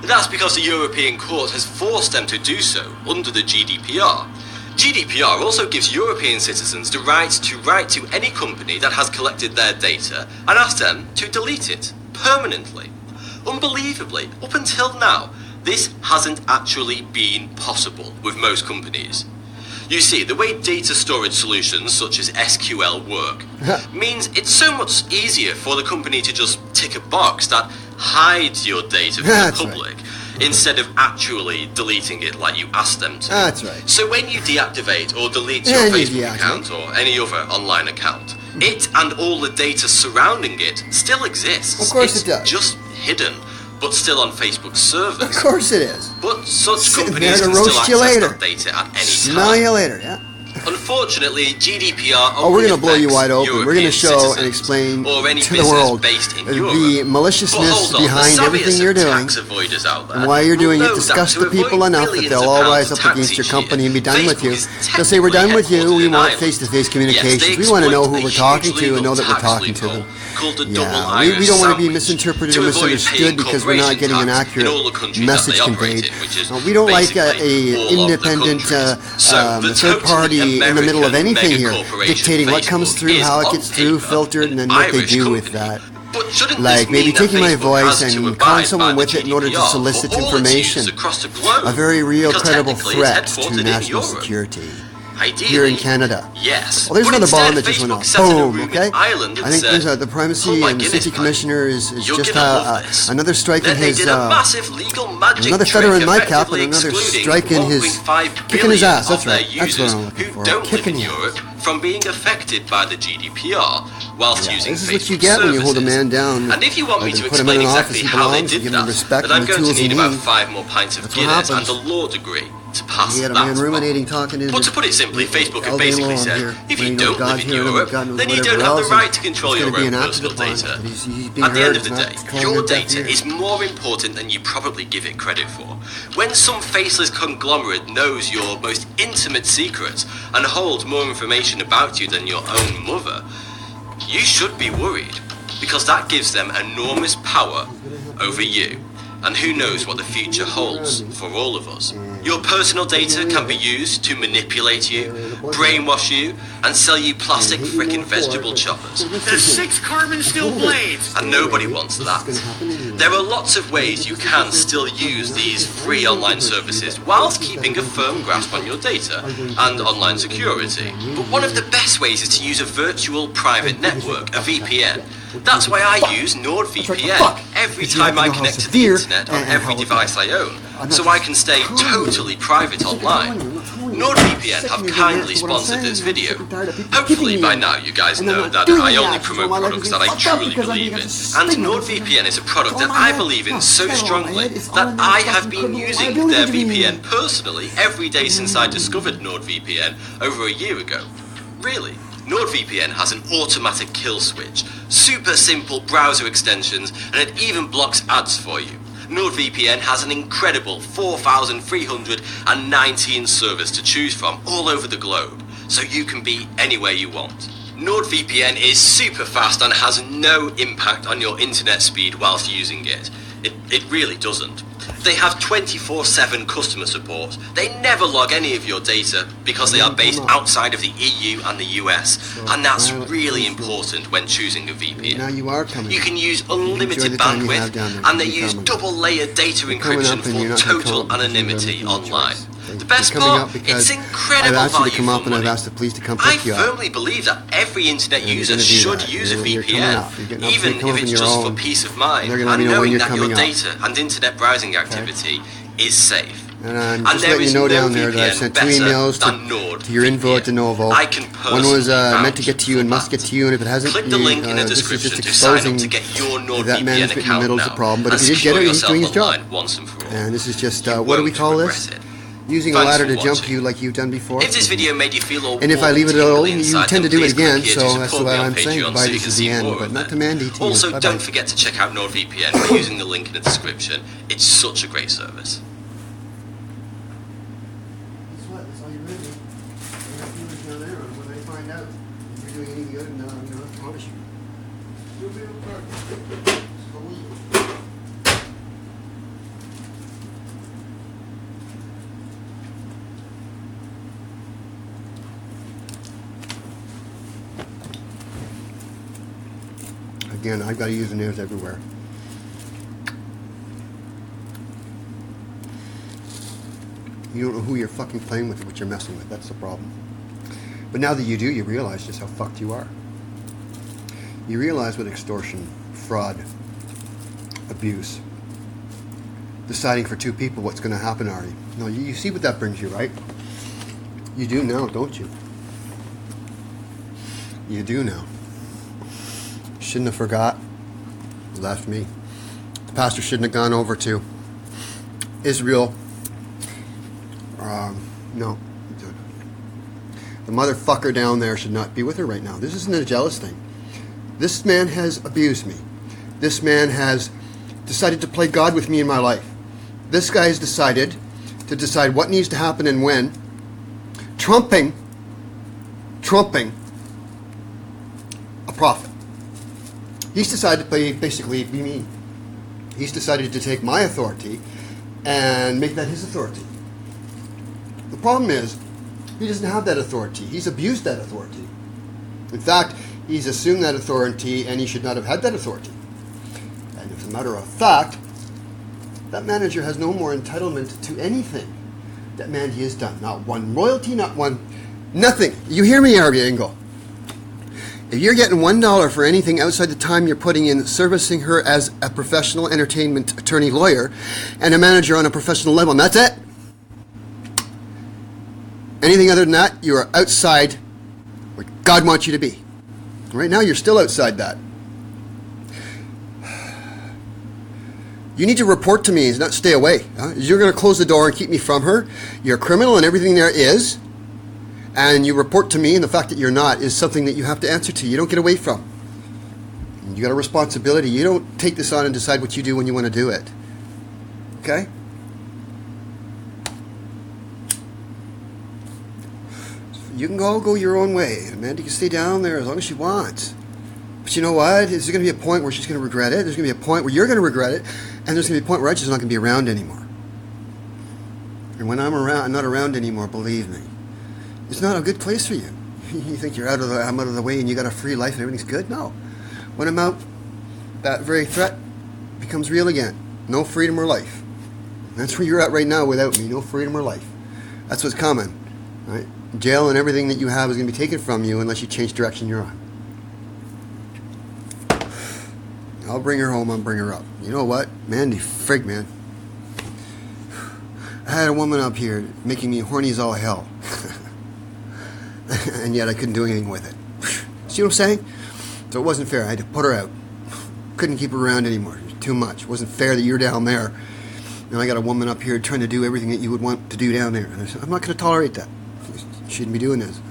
[SPEAKER 2] That's because the European Court has forced them to do so under the GDPR. GDPR also gives European citizens the right to write to any company that has collected their data and ask them to delete it permanently. Unbelievably, up until now, this hasn't actually been possible with most companies. You see, the way data storage solutions such as SQL work means it's so much easier for the company to just tick a box that hides your data from the public instead of actually deleting it like you asked them to.
[SPEAKER 1] That's right.
[SPEAKER 2] So when you deactivate or delete your Facebook account or any other online account, it and all the data surrounding it still exists.
[SPEAKER 1] Of course it does.
[SPEAKER 2] Just hidden, but still on Facebook's servers.
[SPEAKER 1] Of course it is.
[SPEAKER 2] But such companies can still access that data at any time.
[SPEAKER 1] Smell you later, yeah.
[SPEAKER 2] Unfortunately, GDPR
[SPEAKER 1] Oh, we're
[SPEAKER 2] only
[SPEAKER 1] going to blow you
[SPEAKER 2] affects
[SPEAKER 1] wide open. We're going to
[SPEAKER 2] European
[SPEAKER 1] show and
[SPEAKER 2] citizens
[SPEAKER 1] explain
[SPEAKER 2] or any
[SPEAKER 1] to the
[SPEAKER 2] business
[SPEAKER 1] world
[SPEAKER 2] based in
[SPEAKER 1] the
[SPEAKER 2] Europe.
[SPEAKER 1] maliciousness
[SPEAKER 2] But hold on,
[SPEAKER 1] behind
[SPEAKER 2] the
[SPEAKER 1] everything
[SPEAKER 2] savviest
[SPEAKER 1] you're
[SPEAKER 2] of
[SPEAKER 1] doing.
[SPEAKER 2] tax avoiders out there
[SPEAKER 1] And while you're
[SPEAKER 2] will
[SPEAKER 1] doing it,
[SPEAKER 2] know
[SPEAKER 1] disgust
[SPEAKER 2] that
[SPEAKER 1] the
[SPEAKER 2] to
[SPEAKER 1] people
[SPEAKER 2] avoid
[SPEAKER 1] enough that
[SPEAKER 2] billions
[SPEAKER 1] they'll
[SPEAKER 2] of
[SPEAKER 1] all
[SPEAKER 2] pounds
[SPEAKER 1] rise
[SPEAKER 2] of
[SPEAKER 1] up
[SPEAKER 2] tax
[SPEAKER 1] against your
[SPEAKER 2] each
[SPEAKER 1] company
[SPEAKER 2] year,
[SPEAKER 1] and be done with you.
[SPEAKER 2] Facebook is
[SPEAKER 1] They'll say, we're done with you.
[SPEAKER 2] technically
[SPEAKER 1] We want
[SPEAKER 2] headquartered in
[SPEAKER 1] face-to-face
[SPEAKER 2] Ireland.
[SPEAKER 1] communications.
[SPEAKER 2] Yes,
[SPEAKER 1] We
[SPEAKER 2] they
[SPEAKER 1] want to know
[SPEAKER 2] exploit
[SPEAKER 1] who
[SPEAKER 2] a
[SPEAKER 1] we're talking
[SPEAKER 2] huge
[SPEAKER 1] to and
[SPEAKER 2] legal
[SPEAKER 1] know that we're
[SPEAKER 2] tax
[SPEAKER 1] talking to
[SPEAKER 2] loophole
[SPEAKER 1] them.
[SPEAKER 2] called the double
[SPEAKER 1] Yeah,
[SPEAKER 2] Irish
[SPEAKER 1] we don't want to be
[SPEAKER 2] sandwich
[SPEAKER 1] misinterpreted or
[SPEAKER 2] to avoid
[SPEAKER 1] misunderstood
[SPEAKER 2] paying
[SPEAKER 1] because we're not
[SPEAKER 2] corporation
[SPEAKER 1] getting an
[SPEAKER 2] tax
[SPEAKER 1] accurate
[SPEAKER 2] in all the countries
[SPEAKER 1] message
[SPEAKER 2] that they operate
[SPEAKER 1] conveyed.
[SPEAKER 2] in, which is
[SPEAKER 1] We don't like
[SPEAKER 2] basically
[SPEAKER 1] a
[SPEAKER 2] all of the
[SPEAKER 1] independent
[SPEAKER 2] countries. So the
[SPEAKER 1] third party
[SPEAKER 2] totally
[SPEAKER 1] in the middle of
[SPEAKER 2] American
[SPEAKER 1] anything here,
[SPEAKER 2] mega-corporation
[SPEAKER 1] dictating what comes
[SPEAKER 2] Facebook
[SPEAKER 1] through,
[SPEAKER 2] is
[SPEAKER 1] how it
[SPEAKER 2] on
[SPEAKER 1] gets through,
[SPEAKER 2] paper
[SPEAKER 1] filtered, and
[SPEAKER 2] an
[SPEAKER 1] then what they
[SPEAKER 2] Irish
[SPEAKER 1] do with
[SPEAKER 2] company.
[SPEAKER 1] that.
[SPEAKER 2] But shouldn't
[SPEAKER 1] Like
[SPEAKER 2] this
[SPEAKER 1] maybe
[SPEAKER 2] mean that
[SPEAKER 1] taking my
[SPEAKER 2] Facebook
[SPEAKER 1] voice
[SPEAKER 2] has to
[SPEAKER 1] and
[SPEAKER 2] abide
[SPEAKER 1] calling someone
[SPEAKER 2] by
[SPEAKER 1] with
[SPEAKER 2] the
[SPEAKER 1] it in order to
[SPEAKER 2] GDPR
[SPEAKER 1] solicit
[SPEAKER 2] for all its
[SPEAKER 1] information.
[SPEAKER 2] users across the globe?
[SPEAKER 1] A very real,
[SPEAKER 2] Because
[SPEAKER 1] credible
[SPEAKER 2] technically it's
[SPEAKER 1] threat
[SPEAKER 2] headquartered
[SPEAKER 1] to
[SPEAKER 2] in
[SPEAKER 1] national
[SPEAKER 2] Europe.
[SPEAKER 1] security
[SPEAKER 2] Ideally,
[SPEAKER 1] here in Canada.
[SPEAKER 2] Yes.
[SPEAKER 1] Well, there's
[SPEAKER 2] But
[SPEAKER 1] another bomb
[SPEAKER 2] instead,
[SPEAKER 1] that just went
[SPEAKER 2] Facebook
[SPEAKER 1] off.
[SPEAKER 2] sat in a
[SPEAKER 1] Boom,
[SPEAKER 2] room
[SPEAKER 1] okay?
[SPEAKER 2] in Ireland and
[SPEAKER 1] I think
[SPEAKER 2] said,
[SPEAKER 1] there's the
[SPEAKER 2] "Oh
[SPEAKER 1] primacy
[SPEAKER 2] my
[SPEAKER 1] and the
[SPEAKER 2] goodness,
[SPEAKER 1] city
[SPEAKER 2] buddy,
[SPEAKER 1] commissioner is
[SPEAKER 2] you're
[SPEAKER 1] just
[SPEAKER 2] gonna love this."
[SPEAKER 1] another strike in
[SPEAKER 2] Then they
[SPEAKER 1] his
[SPEAKER 2] did a massive legal magic
[SPEAKER 1] another
[SPEAKER 2] trick,
[SPEAKER 1] feather in my cap and
[SPEAKER 2] effectively
[SPEAKER 1] another
[SPEAKER 2] excluding
[SPEAKER 1] strike in his
[SPEAKER 2] 1.5
[SPEAKER 1] kicking his
[SPEAKER 2] billion
[SPEAKER 1] ass. That's
[SPEAKER 2] of their
[SPEAKER 1] right. That's what
[SPEAKER 2] users
[SPEAKER 1] I'm looking
[SPEAKER 2] who
[SPEAKER 1] for.
[SPEAKER 2] don't live
[SPEAKER 1] Kicking
[SPEAKER 2] in
[SPEAKER 1] his
[SPEAKER 2] Europe from being affected by the GDPR whilst
[SPEAKER 1] Yeah,
[SPEAKER 2] using
[SPEAKER 1] this is
[SPEAKER 2] Facebook
[SPEAKER 1] what you get when you hold a man down.
[SPEAKER 2] And if you want me
[SPEAKER 1] and
[SPEAKER 2] to
[SPEAKER 1] put him in
[SPEAKER 2] explain
[SPEAKER 1] an office
[SPEAKER 2] exactly
[SPEAKER 1] he
[SPEAKER 2] how they
[SPEAKER 1] belongs,
[SPEAKER 2] did
[SPEAKER 1] give him
[SPEAKER 2] that,
[SPEAKER 1] respect
[SPEAKER 2] then I'm
[SPEAKER 1] and the
[SPEAKER 2] going to
[SPEAKER 1] tools he
[SPEAKER 2] need about
[SPEAKER 1] needs.
[SPEAKER 2] 5 more pints of
[SPEAKER 1] That's what
[SPEAKER 2] Guinness and
[SPEAKER 1] happens.
[SPEAKER 2] a law degree to pass
[SPEAKER 1] He had a
[SPEAKER 2] that
[SPEAKER 1] man
[SPEAKER 2] bar.
[SPEAKER 1] ruminating, talking in.
[SPEAKER 2] But to put it simply, Facebook have
[SPEAKER 1] all day
[SPEAKER 2] basically
[SPEAKER 1] long
[SPEAKER 2] said,
[SPEAKER 1] here,
[SPEAKER 2] if
[SPEAKER 1] when
[SPEAKER 2] you
[SPEAKER 1] he knows
[SPEAKER 2] don't live
[SPEAKER 1] God's
[SPEAKER 2] in
[SPEAKER 1] hearing him,
[SPEAKER 2] Europe,
[SPEAKER 1] God knows
[SPEAKER 2] then you
[SPEAKER 1] whatever
[SPEAKER 2] don't have
[SPEAKER 1] else,
[SPEAKER 2] the right
[SPEAKER 1] and
[SPEAKER 2] to control
[SPEAKER 1] it's
[SPEAKER 2] your
[SPEAKER 1] gonna be
[SPEAKER 2] own
[SPEAKER 1] an
[SPEAKER 2] personal
[SPEAKER 1] active upon it,
[SPEAKER 2] data.
[SPEAKER 1] but he's being
[SPEAKER 2] At the
[SPEAKER 1] heard,
[SPEAKER 2] end of
[SPEAKER 1] it's
[SPEAKER 2] the
[SPEAKER 1] not
[SPEAKER 2] day,
[SPEAKER 1] calling
[SPEAKER 2] your
[SPEAKER 1] it deaf
[SPEAKER 2] data
[SPEAKER 1] ears.
[SPEAKER 2] is more important than you probably give it credit for. When some faceless conglomerate knows your most intimate secrets and holds more information about you than your own mother, you should be worried, because that gives them enormous power over you. And who knows what the future holds for all of us. Your personal data can be used to manipulate you, brainwash you, and sell you plastic frickin' vegetable choppers.
[SPEAKER 3] The 6 carbon steel blades!
[SPEAKER 2] And nobody wants that. There are lots of ways you can still use these free online services whilst keeping a firm grasp on your data and online security. But one of the best ways is to use a virtual private network, a VPN. That's why I use NordVPN every time I connect to the internet on every device I own, so I can stay totally private online. NordVPN have kindly sponsored this video. Hopefully by now you guys know that I only promote products that I truly believe in. And NordVPN is a product that I believe in so strongly that I have been using their VPN personally every day since I discovered NordVPN over a year ago. Really. NordVPN has an automatic kill switch, super simple browser extensions, and it even blocks ads for you. NordVPN has an incredible 4,319 servers to choose from all over the globe, so you can be anywhere you want. NordVPN is super fast and has no impact on your internet speed whilst using it. It really doesn't. They have 24/7 customer support. They never log any of your data because they are based outside of the EU and the US, and that's really important when choosing a VPN.
[SPEAKER 1] Now you are coming.
[SPEAKER 2] You can use unlimited
[SPEAKER 1] the time you have
[SPEAKER 2] bandwidth,
[SPEAKER 1] down there.
[SPEAKER 2] and they
[SPEAKER 1] You're
[SPEAKER 2] use
[SPEAKER 1] coming.
[SPEAKER 2] double-layer data
[SPEAKER 1] You're coming
[SPEAKER 2] encryption
[SPEAKER 1] up and you're
[SPEAKER 2] for
[SPEAKER 1] not gonna
[SPEAKER 2] total
[SPEAKER 1] come up and do
[SPEAKER 2] anonymity
[SPEAKER 1] everything you
[SPEAKER 2] online.
[SPEAKER 1] choose.
[SPEAKER 2] The best
[SPEAKER 1] You're coming
[SPEAKER 2] part,
[SPEAKER 1] up because
[SPEAKER 2] it's incredible
[SPEAKER 1] I've asked you
[SPEAKER 2] value
[SPEAKER 1] to come
[SPEAKER 2] for
[SPEAKER 1] up and I've
[SPEAKER 2] money.
[SPEAKER 1] asked the police to come
[SPEAKER 2] I
[SPEAKER 1] pick you up.
[SPEAKER 2] firmly believe that every internet
[SPEAKER 1] And you're
[SPEAKER 2] user
[SPEAKER 1] gonna do
[SPEAKER 2] should
[SPEAKER 1] that.
[SPEAKER 2] use a
[SPEAKER 1] You're coming
[SPEAKER 2] VPN,
[SPEAKER 1] up. You're getting up,
[SPEAKER 2] even
[SPEAKER 1] you're coming
[SPEAKER 2] if it's
[SPEAKER 1] up on
[SPEAKER 2] just
[SPEAKER 1] your
[SPEAKER 2] for
[SPEAKER 1] own.
[SPEAKER 2] peace of mind
[SPEAKER 1] They're
[SPEAKER 2] and
[SPEAKER 1] gonna let me know when
[SPEAKER 2] knowing
[SPEAKER 1] you're
[SPEAKER 2] that your
[SPEAKER 1] coming up.
[SPEAKER 2] data and internet browsing activity is safe.
[SPEAKER 1] And I'm
[SPEAKER 2] And
[SPEAKER 1] just
[SPEAKER 2] there
[SPEAKER 1] letting you
[SPEAKER 2] is
[SPEAKER 1] know
[SPEAKER 2] no
[SPEAKER 1] down there that I've
[SPEAKER 2] VPN
[SPEAKER 1] sent 2
[SPEAKER 2] better
[SPEAKER 1] emails
[SPEAKER 2] than NordVPN.
[SPEAKER 1] to your info at Denovo.
[SPEAKER 2] I can
[SPEAKER 1] One was
[SPEAKER 2] personally
[SPEAKER 1] meant to get to you and
[SPEAKER 2] vouch
[SPEAKER 1] must get to you, and if it hasn't,
[SPEAKER 2] Click the link in the
[SPEAKER 1] this is
[SPEAKER 2] description
[SPEAKER 1] just
[SPEAKER 2] to sign up
[SPEAKER 1] exposing
[SPEAKER 2] to get your
[SPEAKER 1] that man's
[SPEAKER 2] NordVPN
[SPEAKER 1] bit in the
[SPEAKER 2] account
[SPEAKER 1] middle is
[SPEAKER 2] now
[SPEAKER 1] the problem. But
[SPEAKER 2] and
[SPEAKER 1] if he did
[SPEAKER 2] secure
[SPEAKER 1] get it, he's
[SPEAKER 2] yourself
[SPEAKER 1] doing his job.
[SPEAKER 2] online once and for all.
[SPEAKER 1] And this is just,
[SPEAKER 2] You
[SPEAKER 1] what do we
[SPEAKER 2] won't
[SPEAKER 1] call
[SPEAKER 2] regret
[SPEAKER 1] this?
[SPEAKER 2] it.
[SPEAKER 1] Using a
[SPEAKER 2] Thanks
[SPEAKER 1] ladder
[SPEAKER 2] for
[SPEAKER 1] to jump
[SPEAKER 2] watching.
[SPEAKER 1] you like you've done before.
[SPEAKER 2] If this video made you feel all
[SPEAKER 1] And if I
[SPEAKER 2] warm
[SPEAKER 1] leave it
[SPEAKER 2] and
[SPEAKER 1] alone,
[SPEAKER 2] tingly
[SPEAKER 1] you
[SPEAKER 2] inside,
[SPEAKER 1] tend to
[SPEAKER 2] then
[SPEAKER 1] do it
[SPEAKER 2] please click
[SPEAKER 1] again,
[SPEAKER 2] here
[SPEAKER 1] so
[SPEAKER 2] to
[SPEAKER 1] that's
[SPEAKER 2] support
[SPEAKER 1] what
[SPEAKER 2] me on
[SPEAKER 1] I'm saying.
[SPEAKER 2] Patreon
[SPEAKER 1] Goodbye,
[SPEAKER 2] so you
[SPEAKER 1] this
[SPEAKER 2] can
[SPEAKER 1] is
[SPEAKER 2] see
[SPEAKER 1] the end,
[SPEAKER 2] more
[SPEAKER 1] but
[SPEAKER 2] of
[SPEAKER 1] not
[SPEAKER 2] it.
[SPEAKER 1] to Mandy, to you.
[SPEAKER 2] Also,
[SPEAKER 1] Bye-bye.
[SPEAKER 2] don't forget to check out NordVPN by using the link in the description. It's such a great service.
[SPEAKER 1] Guess what? That's all you really need. You have viewers down there, and when they find out if you're doing any good, and I promise you. You'll be able to Again, I've got to use the nails everywhere. You don't know who you're fucking playing with, what you're messing with. That's the problem. But now that you do, you realize just how fucked you are. You realize what extortion, fraud, abuse, deciding for 2 people what's going to happen, Artie. No, you see what that brings you, right? You do now, don't you? You do now. Shouldn't have forgot. Left me. The pastor shouldn't have gone over to Israel. No. The the motherfucker down there should not be with her right now. This isn't a jealous thing. This man has abused me. This man has decided to play God with me in my life. This guy has decided to decide what needs to happen and when, trumping a prophet. He's decided to basically be me. He's decided to take my authority and make that his authority. The problem is, he doesn't have that authority. He's abused that authority. In fact, he's assumed that authority and he should not have had that authority. And as a matter of fact, that manager has no more entitlement to anything that Mandi has done. Not one royalty, not one, nothing. You hear me, Harvey Engel? If you're getting $1 for anything outside the time you're putting in servicing her as a professional entertainment attorney lawyer and a manager on a professional level, and that's it. Anything other than that, you are outside what God wants you to be. Right now, you're still outside that. You need to report to me, not stay away. You're going to close the door and keep me from her. You're a criminal and everything there is. And you report to me, and the fact that you're not is something that you have to answer to. You don't get away from. You got a responsibility. You don't take this on and decide what you do when you want to do it. Okay? You can go your own way. And Mandi can stay down there as long as she wants. But you know what? There's going to be a point where she's going to regret it. There's going to be a point where you're going to regret it. And there's going to be a point where I'm just not going to be around anymore. And when I'm not around anymore, believe me, it's not a good place for you. You think I'm out of the way and you got a free life and everything's good? No. When I'm out, that very threat becomes real again. No freedom or life. That's where you're at right now without me. No freedom or life. That's what's coming. Right? Jail and everything that you have is going to be taken from you unless you change direction you're on. I'll bring her home. I'll bring her up. You know what? Mandi, frig, man. I had a woman up here making me horny as all hell. And yet I couldn't do anything with it. See what I'm saying? So it wasn't fair. I had to put her out. Couldn't keep her around anymore. It was too much. It wasn't fair that you're down there. And I got a woman up here trying to do everything that you would want to do down there. And I said, I'm not going to tolerate that. You shouldn't be doing this.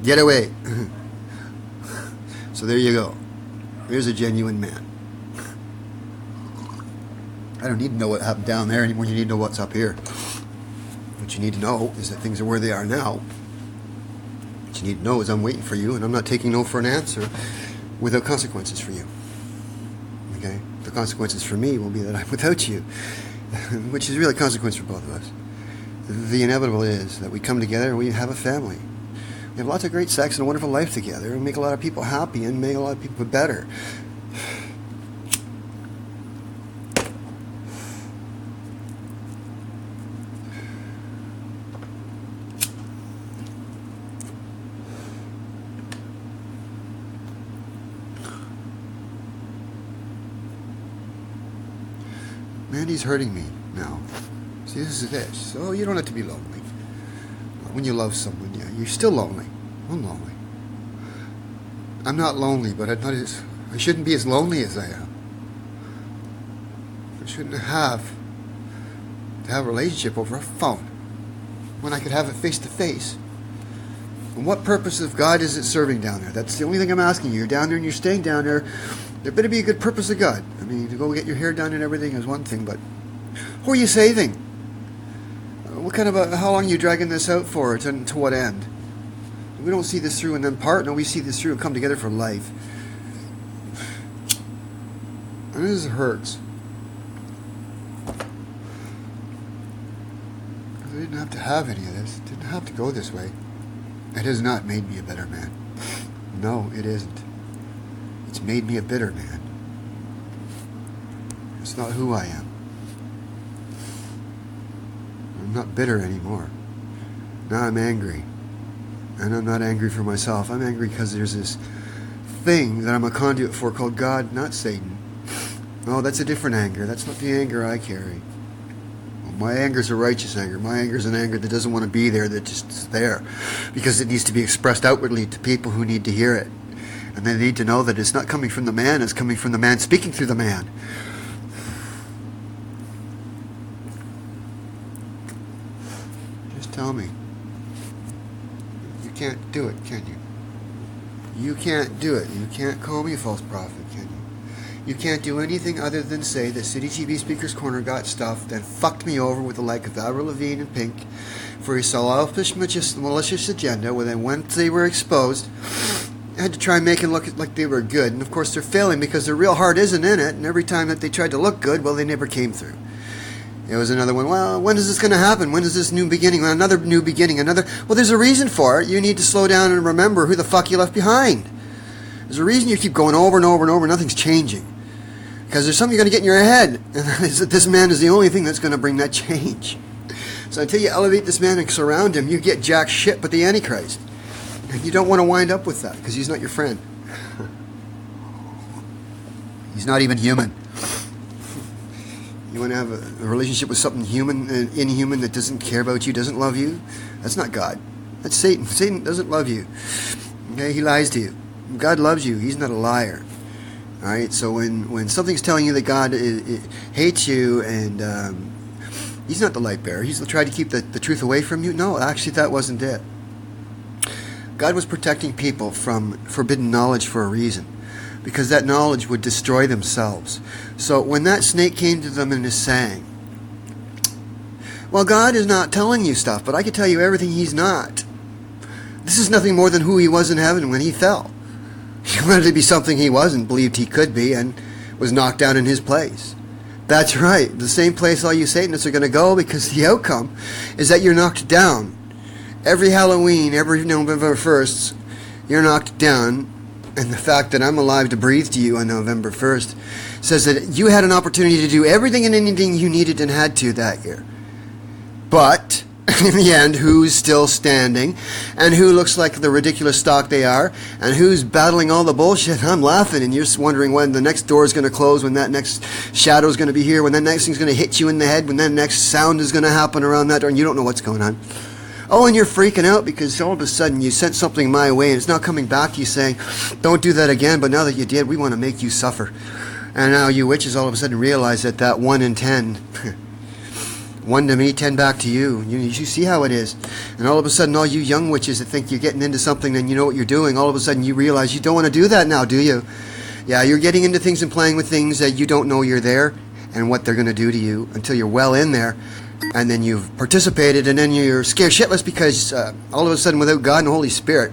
[SPEAKER 1] Get away. So there you go. There's a genuine man. I don't need to know what happened down there anymore. You need to know what's up here. What you need to know is that things are where they are now. What you need to know is I'm waiting for you, and I'm not taking no for an answer without consequences for you. Okay? The consequences for me will be that I'm without you, which is really a consequence for both of us. The inevitable is that we come together and we have a family. We have lots of great sex and a wonderful life together and make a lot of people happy and make a lot of people better. Mandi's hurting me now. See, this is it. So you don't have to be lonely. When you love someone, yeah, you're still lonely. I'm lonely. I'm not lonely, but I shouldn't be as lonely as I am. I shouldn't have to have a relationship over a phone when I could have it face to face. And what purpose of God is it serving down there? That's the only thing I'm asking you. You're down there and you're staying down there. There better be a good purpose of God. I mean, to go get your hair done and everything is one thing, but who are you saving? What kind of how long are you dragging this out for? To what end? We don't see this through and then part. No, we see this through and come together for life. And this hurts. I didn't have to have any of this. It didn't have to go this way. It has not made me a better man. No, it isn't. It's made me a bitter man. It's not who I am. I'm not bitter anymore. Now I'm angry. And I'm not angry for myself. I'm angry because there's this thing that I'm a conduit for called God, not Satan. No, that's a different anger. That's not the anger I carry. My anger is a righteous anger. My anger is an anger that doesn't want to be there, that just is there. Because it needs to be expressed outwardly to people who need to hear it. And they need to know that it's not coming from the man, it's coming from the man speaking through the man. Just tell me. You can't do it, can you? You can't do it. You can't call me a false prophet, can you? You can't do anything other than say that City TV Speaker's Corner got stuff, then fucked me over with the like of Avril Lavigne and Pink for a selfish, malicious agenda, when then once they were exposed, had to try and make it look like they were good. And of course they're failing because their real heart isn't in it, and every time that they tried to look good, well, they never came through. It was another one. Well, when is this going to happen? When is this new beginning? Well, another new beginning. Well, there's a reason for it. You need to slow down and remember who the fuck you left behind. There's a reason you keep going over and over and over. Nothing's changing. Because there's something you're going to get in your head. And that is that this man is the only thing that's going to bring that change. So until you elevate this man and surround him, you get jack shit but the Antichrist. And you don't want to wind up with that because he's not your friend. He's not even human. You want to have a relationship with something human and inhuman that doesn't care about you, doesn't love you? That's not God. That's Satan. Satan doesn't love you. Okay, he lies to you. God loves you. He's not a liar. All right. So when something's telling you that God hates you and he's not the light bearer, he's tried to keep the truth away from you. No, actually, that wasn't it. God was protecting people from forbidden knowledge for a reason, because that knowledge would destroy themselves. So when that snake came to them and is saying, well, God is not telling you stuff, but I can tell you everything he's not. This is nothing more than who he was in heaven when he fell. He wanted to be something he wasn't, believed he could be, and was knocked down in his place. That's right. The same place all you Satanists are going to go, because the outcome is that you're knocked down. Every Halloween, every November 1st, you're knocked down. And the fact that I'm alive to breathe to you on November 1st says that you had an opportunity to do everything and anything you needed and had to that year. But in the end, who's still standing and who looks like the ridiculous stock they are and who's battling all the bullshit? I'm laughing, and you're just wondering when the next door is going to close, when that next shadow is going to be here, when that next thing's going to hit you in the head, when that next sound is going to happen around that door, and you don't know what's going on. Oh, and you're freaking out because all of a sudden you sent something my way and it's not coming back to you saying, don't do that again, but now that you did, we want to make you suffer. And now you witches all of a sudden realize that 1 in 10, 1 to me, 10 back to you. You see how it is. And all of a sudden, all you young witches that think you're getting into something and you know what you're doing, all of a sudden you realize you don't want to do that now, do you? Yeah, you're getting into things and playing with things that you don't know you're there and what they're going to do to you until you're well in there. And then you've participated, and then you're scared shitless because all of a sudden, without God and Holy Spirit,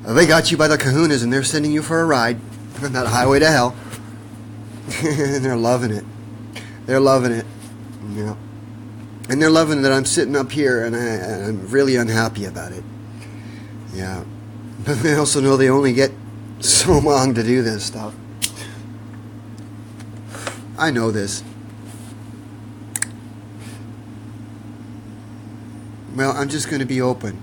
[SPEAKER 1] they got you by the kahunas, and they're sending you for a ride on that highway to hell. And they're loving it. They're loving it. Yeah. And they're loving that I'm sitting up here, and I'm really unhappy about it. Yeah. But they also know they only get so long to do this stuff. I know this. Well, I'm just going to be open.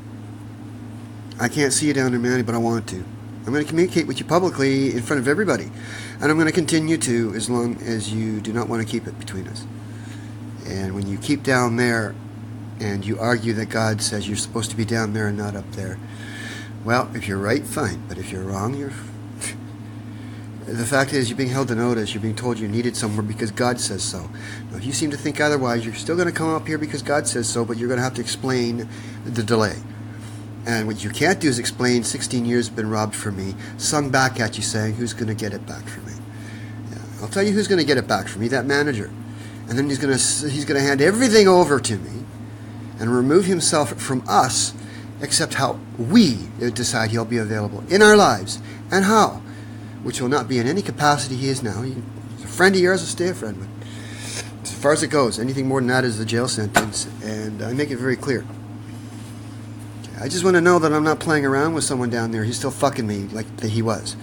[SPEAKER 1] I can't see you down there, Manny, but I want to. I'm going to communicate with you publicly in front of everybody. And I'm going to continue to as long as you do not want to keep it between us. And when you keep down there and you argue that God says you're supposed to be down there and not up there, well, if you're right, fine. But if you're wrong, you're... The fact is, you're being held to notice. You're being told you're needed somewhere because God says so. Now, if you seem to think otherwise, you're still going to come up here because God says so, but you're going to have to explain the delay. And what you can't do is explain 16 years have been robbed from me, sung back at you saying, who's going to get it back from me? Yeah, I'll tell you who's going to get it back from me, that manager. And then he's going to hand everything over to me and remove himself from us, except how we decide he'll be available in our lives. And how? Which will not be in any capacity he is now. He's a friend of yours, will stay a friend with. As far as it goes, anything more than that is the jail sentence, and I make it very clear. I just want to know that I'm not playing around with someone down there. He's still fucking me like he was,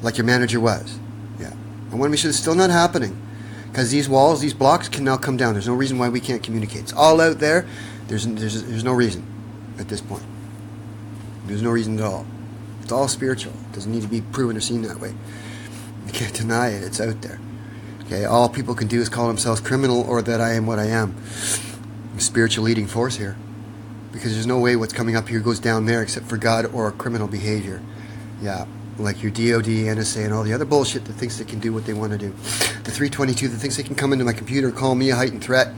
[SPEAKER 1] like your manager was. Yeah, I want to make sure it's still not happening, because these walls, these blocks can now come down. There's no reason why we can't communicate. It's all out there. There's no reason at this point. There's no reason at all. It's all spiritual. It doesn't need to be proven or seen that way. You can't deny it. It's out there. Okay, all people can do is call themselves criminal or that I am what I am. I'm a spiritual leading force here. Because there's no way what's coming up here goes down there except for God or criminal behavior. Yeah, like your DOD, NSA, and all the other bullshit that thinks they can do what they want to do. The 322 that thinks they can come into my computer, call me a heightened threat,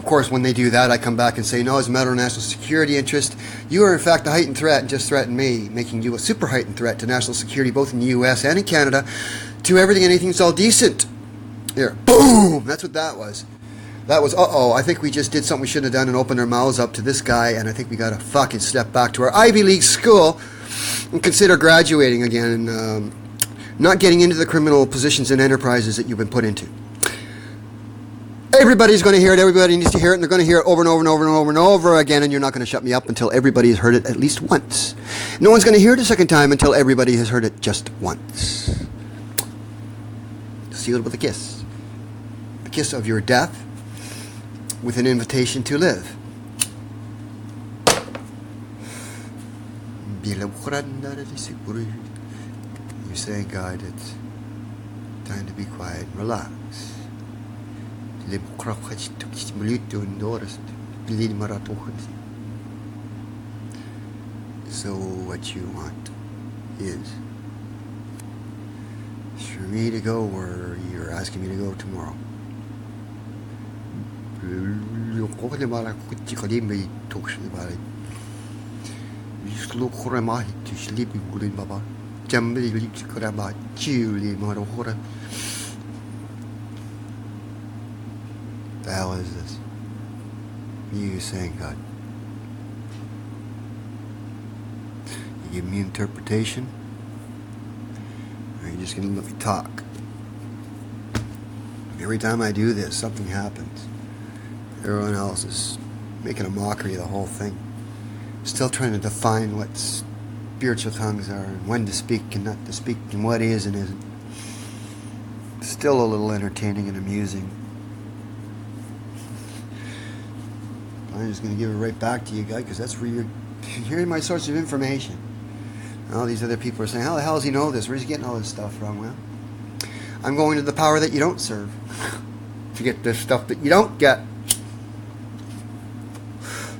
[SPEAKER 1] Of course, when they do that, I come back and say, no, as a matter of national security interest, you are in fact a heightened threat and just threatened me, making you a super heightened threat to national security both in the U.S. and in Canada, to everything and anything that's all decent. Here, boom! That's what that was. That was, uh-oh, I think we just did something we shouldn't have done and opened our mouths up to this guy, and I think we got to fucking step back to our Ivy League school and consider graduating again and not getting into the criminal positions and enterprises that you've been put into. Everybody's going to hear it. Everybody needs to hear it, and they're going to hear it over and over and over and over and over again, and you're not going to shut me up until everybody has heard it at least once. No one's going to hear it a second time until everybody has heard it just once. Seal it with a kiss. The kiss of your death with an invitation to live. You say, God, it's time to be quiet and relax. So what you want is for me to go where you're asking me to go tomorrow. The hell is this? You saying, God? You give me interpretation? Or are you just going to let me talk? Every time I do this, something happens. Everyone else is making a mockery of the whole thing. Still trying to define what spiritual tongues are and when to speak and not to speak and what is and isn't. Still a little entertaining and amusing. I'm just going to give it right back to you, guys, because that's where you're hearing my source of information. And all these other people are saying, how the hell does he know this? Where's he getting all this stuff from? Well, I'm going to the power that you don't serve to get this stuff that you don't get.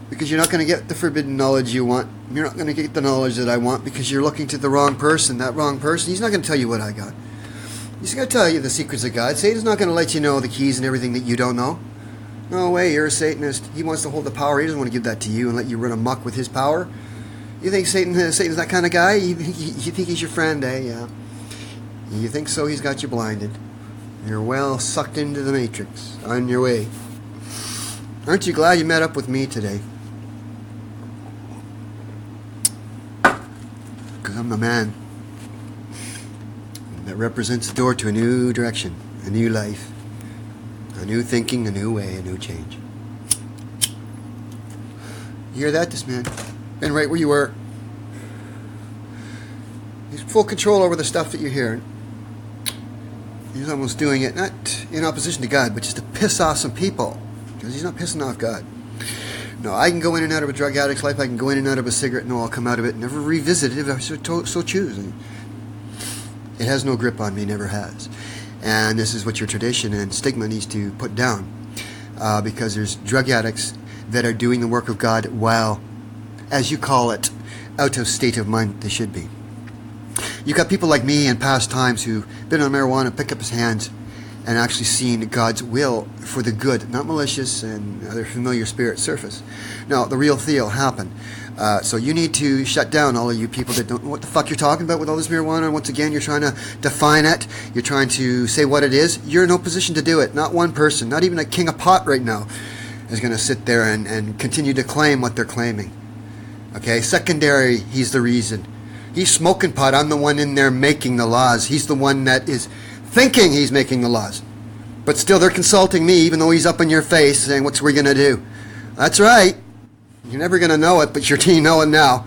[SPEAKER 1] Because you're not going to get the forbidden knowledge you want. You're not going to get the knowledge that I want because you're looking to the wrong person. That wrong person, he's not going to tell you what I got. He's going to tell you the secrets of God. Satan's not going to let you know the keys and everything that you don't know. No way, you're a Satanist. He wants to hold the power. He doesn't want to give that to you and let you run amok with his power. You think Satan's that kind of guy? You think he's your friend, eh? Yeah. You think so? He's got you blinded. You're well sucked into the matrix. On your way. Aren't you glad you met up with me today? Because I'm the man that represents the door to a new direction, a new life. A new thinking, a new way, a new change. You hear that, this man? Been right where you were. He's full control over the stuff that you're hearing. He's almost doing it, not in opposition to God, but just to piss off some people. Because he's not pissing off God. No, I can go in and out of a drug addict's life. I can go in and out of a cigarette. No, I'll come out of it and never revisit it if I so choose. It has no grip on me, never has. And this is what your tradition and stigma needs to put down. Because there's drug addicts that are doing the work of God while, as you call it, out of state of mind they should be. You've got people like me in past times who've been on marijuana, pick up his hands, and actually seen God's will for the good, not malicious and other familiar spirits surface. No, the real deal happened. So you need to shut down all of you people that don't know what the fuck you're talking about with all this marijuana. And once again, you're trying to define it. You're trying to say what it is. You're in no position to do it. Not one person, not even a king of pot right now, is going to sit there and continue to claim what they're claiming. Okay, secondary, he's the reason. He's smoking pot. I'm the one in there making the laws. He's the one that is thinking he's making the laws. But still, they're consulting me, even though he's up in your face saying, what's we going to do? That's right. You're never going to know it, but you're know it now.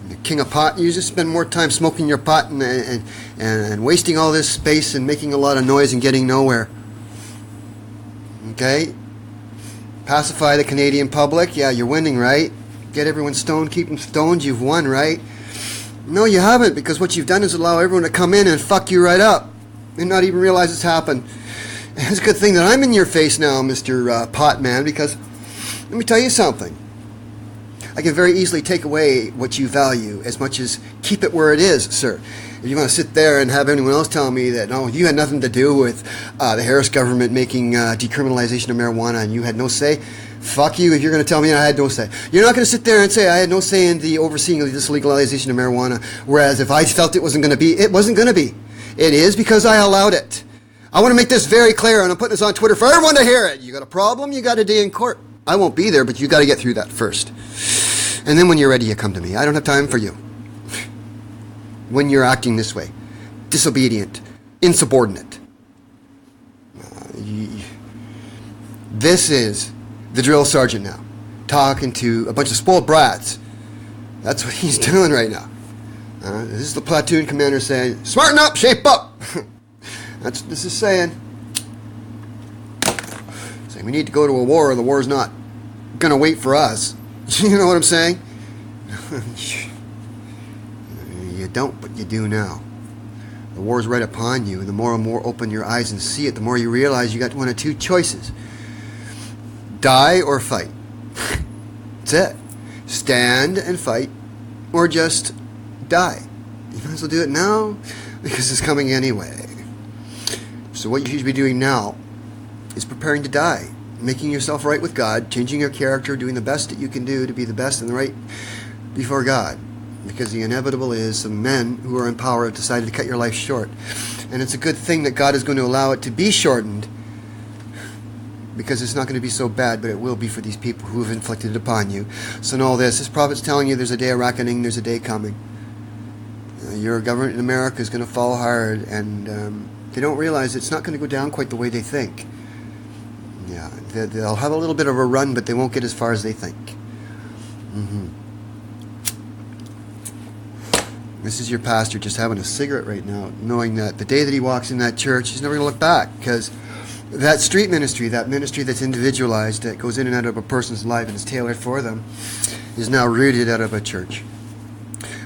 [SPEAKER 1] The king of pot, you just spend more time smoking your pot and wasting all this space and making a lot of noise and getting nowhere. Okay? Pacify the Canadian public. Yeah, you're winning, right? Get everyone stoned, keep them stoned. You've won, right? No, you haven't, because what you've done is allow everyone to come in and fuck you right up and not even realize it's happened. And it's a good thing that I'm in your face now, Mr. Pot Man, because let me tell you something. I can very easily take away what you value as much as keep it where it is, sir. If you want to sit there and have anyone else tell me that, no, you had nothing to do with the Harris government making decriminalization of marijuana and you had no say, fuck you if you're going to tell me I had no say. You're not going to sit there and say I had no say in the overseeing of this legalization of marijuana, whereas if I felt it wasn't going to be, it wasn't going to be. It is because I allowed it. I want to make this very clear, and I'm putting this on Twitter for everyone to hear it. You got a problem, you got a day in court. I won't be there, but you got to get through that first. And then when you're ready, you come to me. I don't have time for you. When you're acting this way, disobedient, insubordinate. This is the drill sergeant now, talking to a bunch of spoiled brats. That's what he's doing right now. This is the platoon commander saying, smarten up, shape up. That's what this is saying. Saying we need to go to a war or the war's not going to wait for us. You know what I'm saying? You don't, but you do now. The war's right upon you, and the more and more open your eyes and see it, the more you realize you got one of two choices. Die or fight. That's it. Stand and fight, or just die. You might as well do it now, because it's coming anyway. So what you should be doing now is preparing to die, making yourself right with God, changing your character, doing the best that you can do to be the best and the right before God. Because the inevitable is some men who are in power have decided to cut your life short. And it's a good thing that God is going to allow it to be shortened, because it's not going to be so bad, but it will be for these people who have inflicted it upon you. So know this prophet's telling you there's a day of reckoning, there's a day coming. Your government in America is going to fall hard, and they don't realize it's not going to go down quite the way they think. Yeah, they'll have a little bit of a run, but they won't get as far as they think. This is your pastor just having a cigarette right now, knowing that the day that he walks in that church, he's never going to look back, because that street ministry, that ministry that's individualized, that goes in and out of a person's life and is tailored for them, is now rooted out of a church,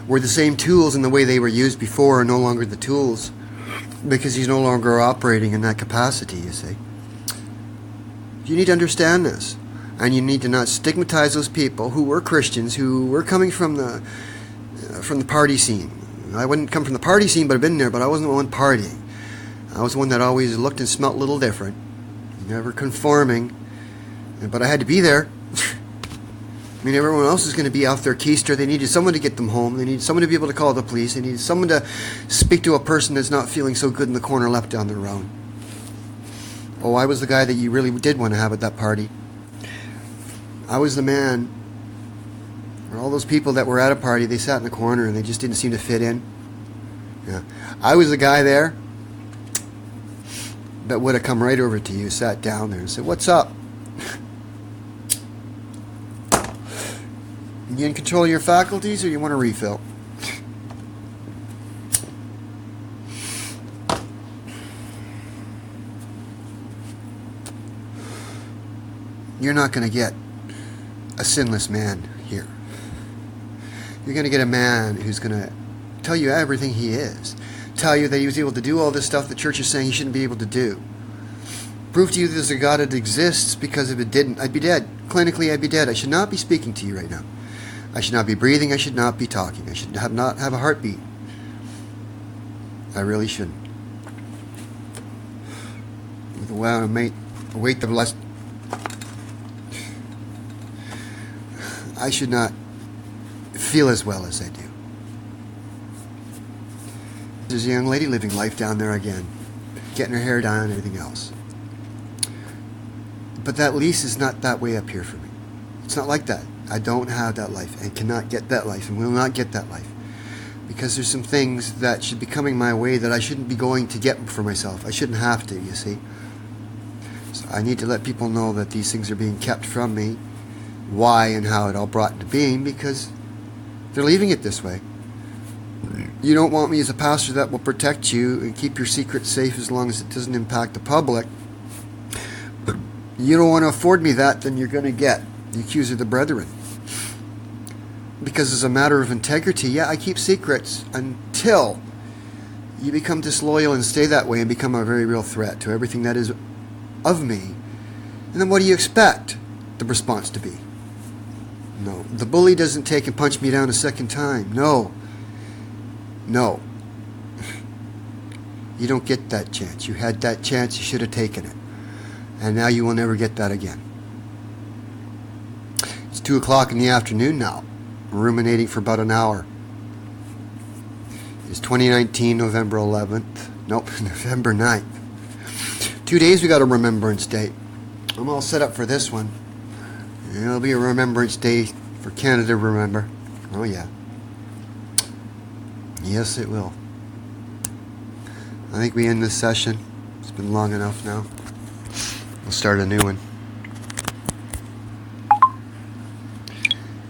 [SPEAKER 1] where the same tools and the way they were used before are no longer the tools, because he's no longer operating in that capacity, you see. You need to understand this, and you need to not stigmatize those people who were Christians, who were coming from the party scene. I wouldn't come from the party scene, but I've been there, but I wasn't the one partying. I was one that always looked and smelt a little different, never conforming, but I had to be there. I mean, everyone else is going to be off their keister. They needed someone to get them home. They needed someone to be able to call the police. They needed someone to speak to a person that's not feeling so good in the corner left down their own. Oh, I was the guy that you really did want to have at that party. I was the man. Or all those people that were at a party, they sat in the corner and they just didn't seem to fit in. Yeah. I was the guy there that would have come right over to you, sat down there and said, what's up? You in control of your faculties, or you want a refill? You're not going to get a sinless man here. You're going to get a man who's going to tell you everything he is. Tell you that he was able to do all this stuff the church is saying he shouldn't be able to do. Prove to you there's a God that exists, because if it didn't, I'd be dead. Clinically, I'd be dead. I should not be speaking to you right now. I should not be breathing. I should not be talking. I should not have a heartbeat. I really shouldn't. With the weight of less, I should not feel as well as I do. There's a young lady living life down there again, getting her hair done and everything else. But that lease is not that way up here for me. It's not like that. I don't have that life and cannot get that life and will not get that life, because there's some things that should be coming my way that I shouldn't be going to get for myself. I shouldn't have to, you see. So I need to let people know that these things are being kept from me, why and how it all brought into being, because they're leaving it this way. You don't want me as a pastor that will protect you and keep your secrets safe as long as it doesn't impact the public. You don't want to afford me that, then you're going to get the accuser of the brethren. Because as a matter of integrity, yeah, I keep secrets until you become disloyal and stay that way and become a very real threat to everything that is of me. And then what do you expect the response to be? No. The bully doesn't take and punch me down a second time. No. No. You don't get that chance. You had that chance, you should have taken it. And now you will never get that again. It's 2 o'clock in the afternoon now. Ruminating for about an hour. It's 2019, November 11th. Nope, November 9th. 2 days we got a Remembrance Day. I'm all set up for this one. It'll be a Remembrance Day for Canada to remember. Oh yeah. Yes, it will. I think we end this session. It's been long enough now. We'll start a new one.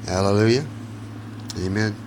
[SPEAKER 1] Hallelujah. Amen.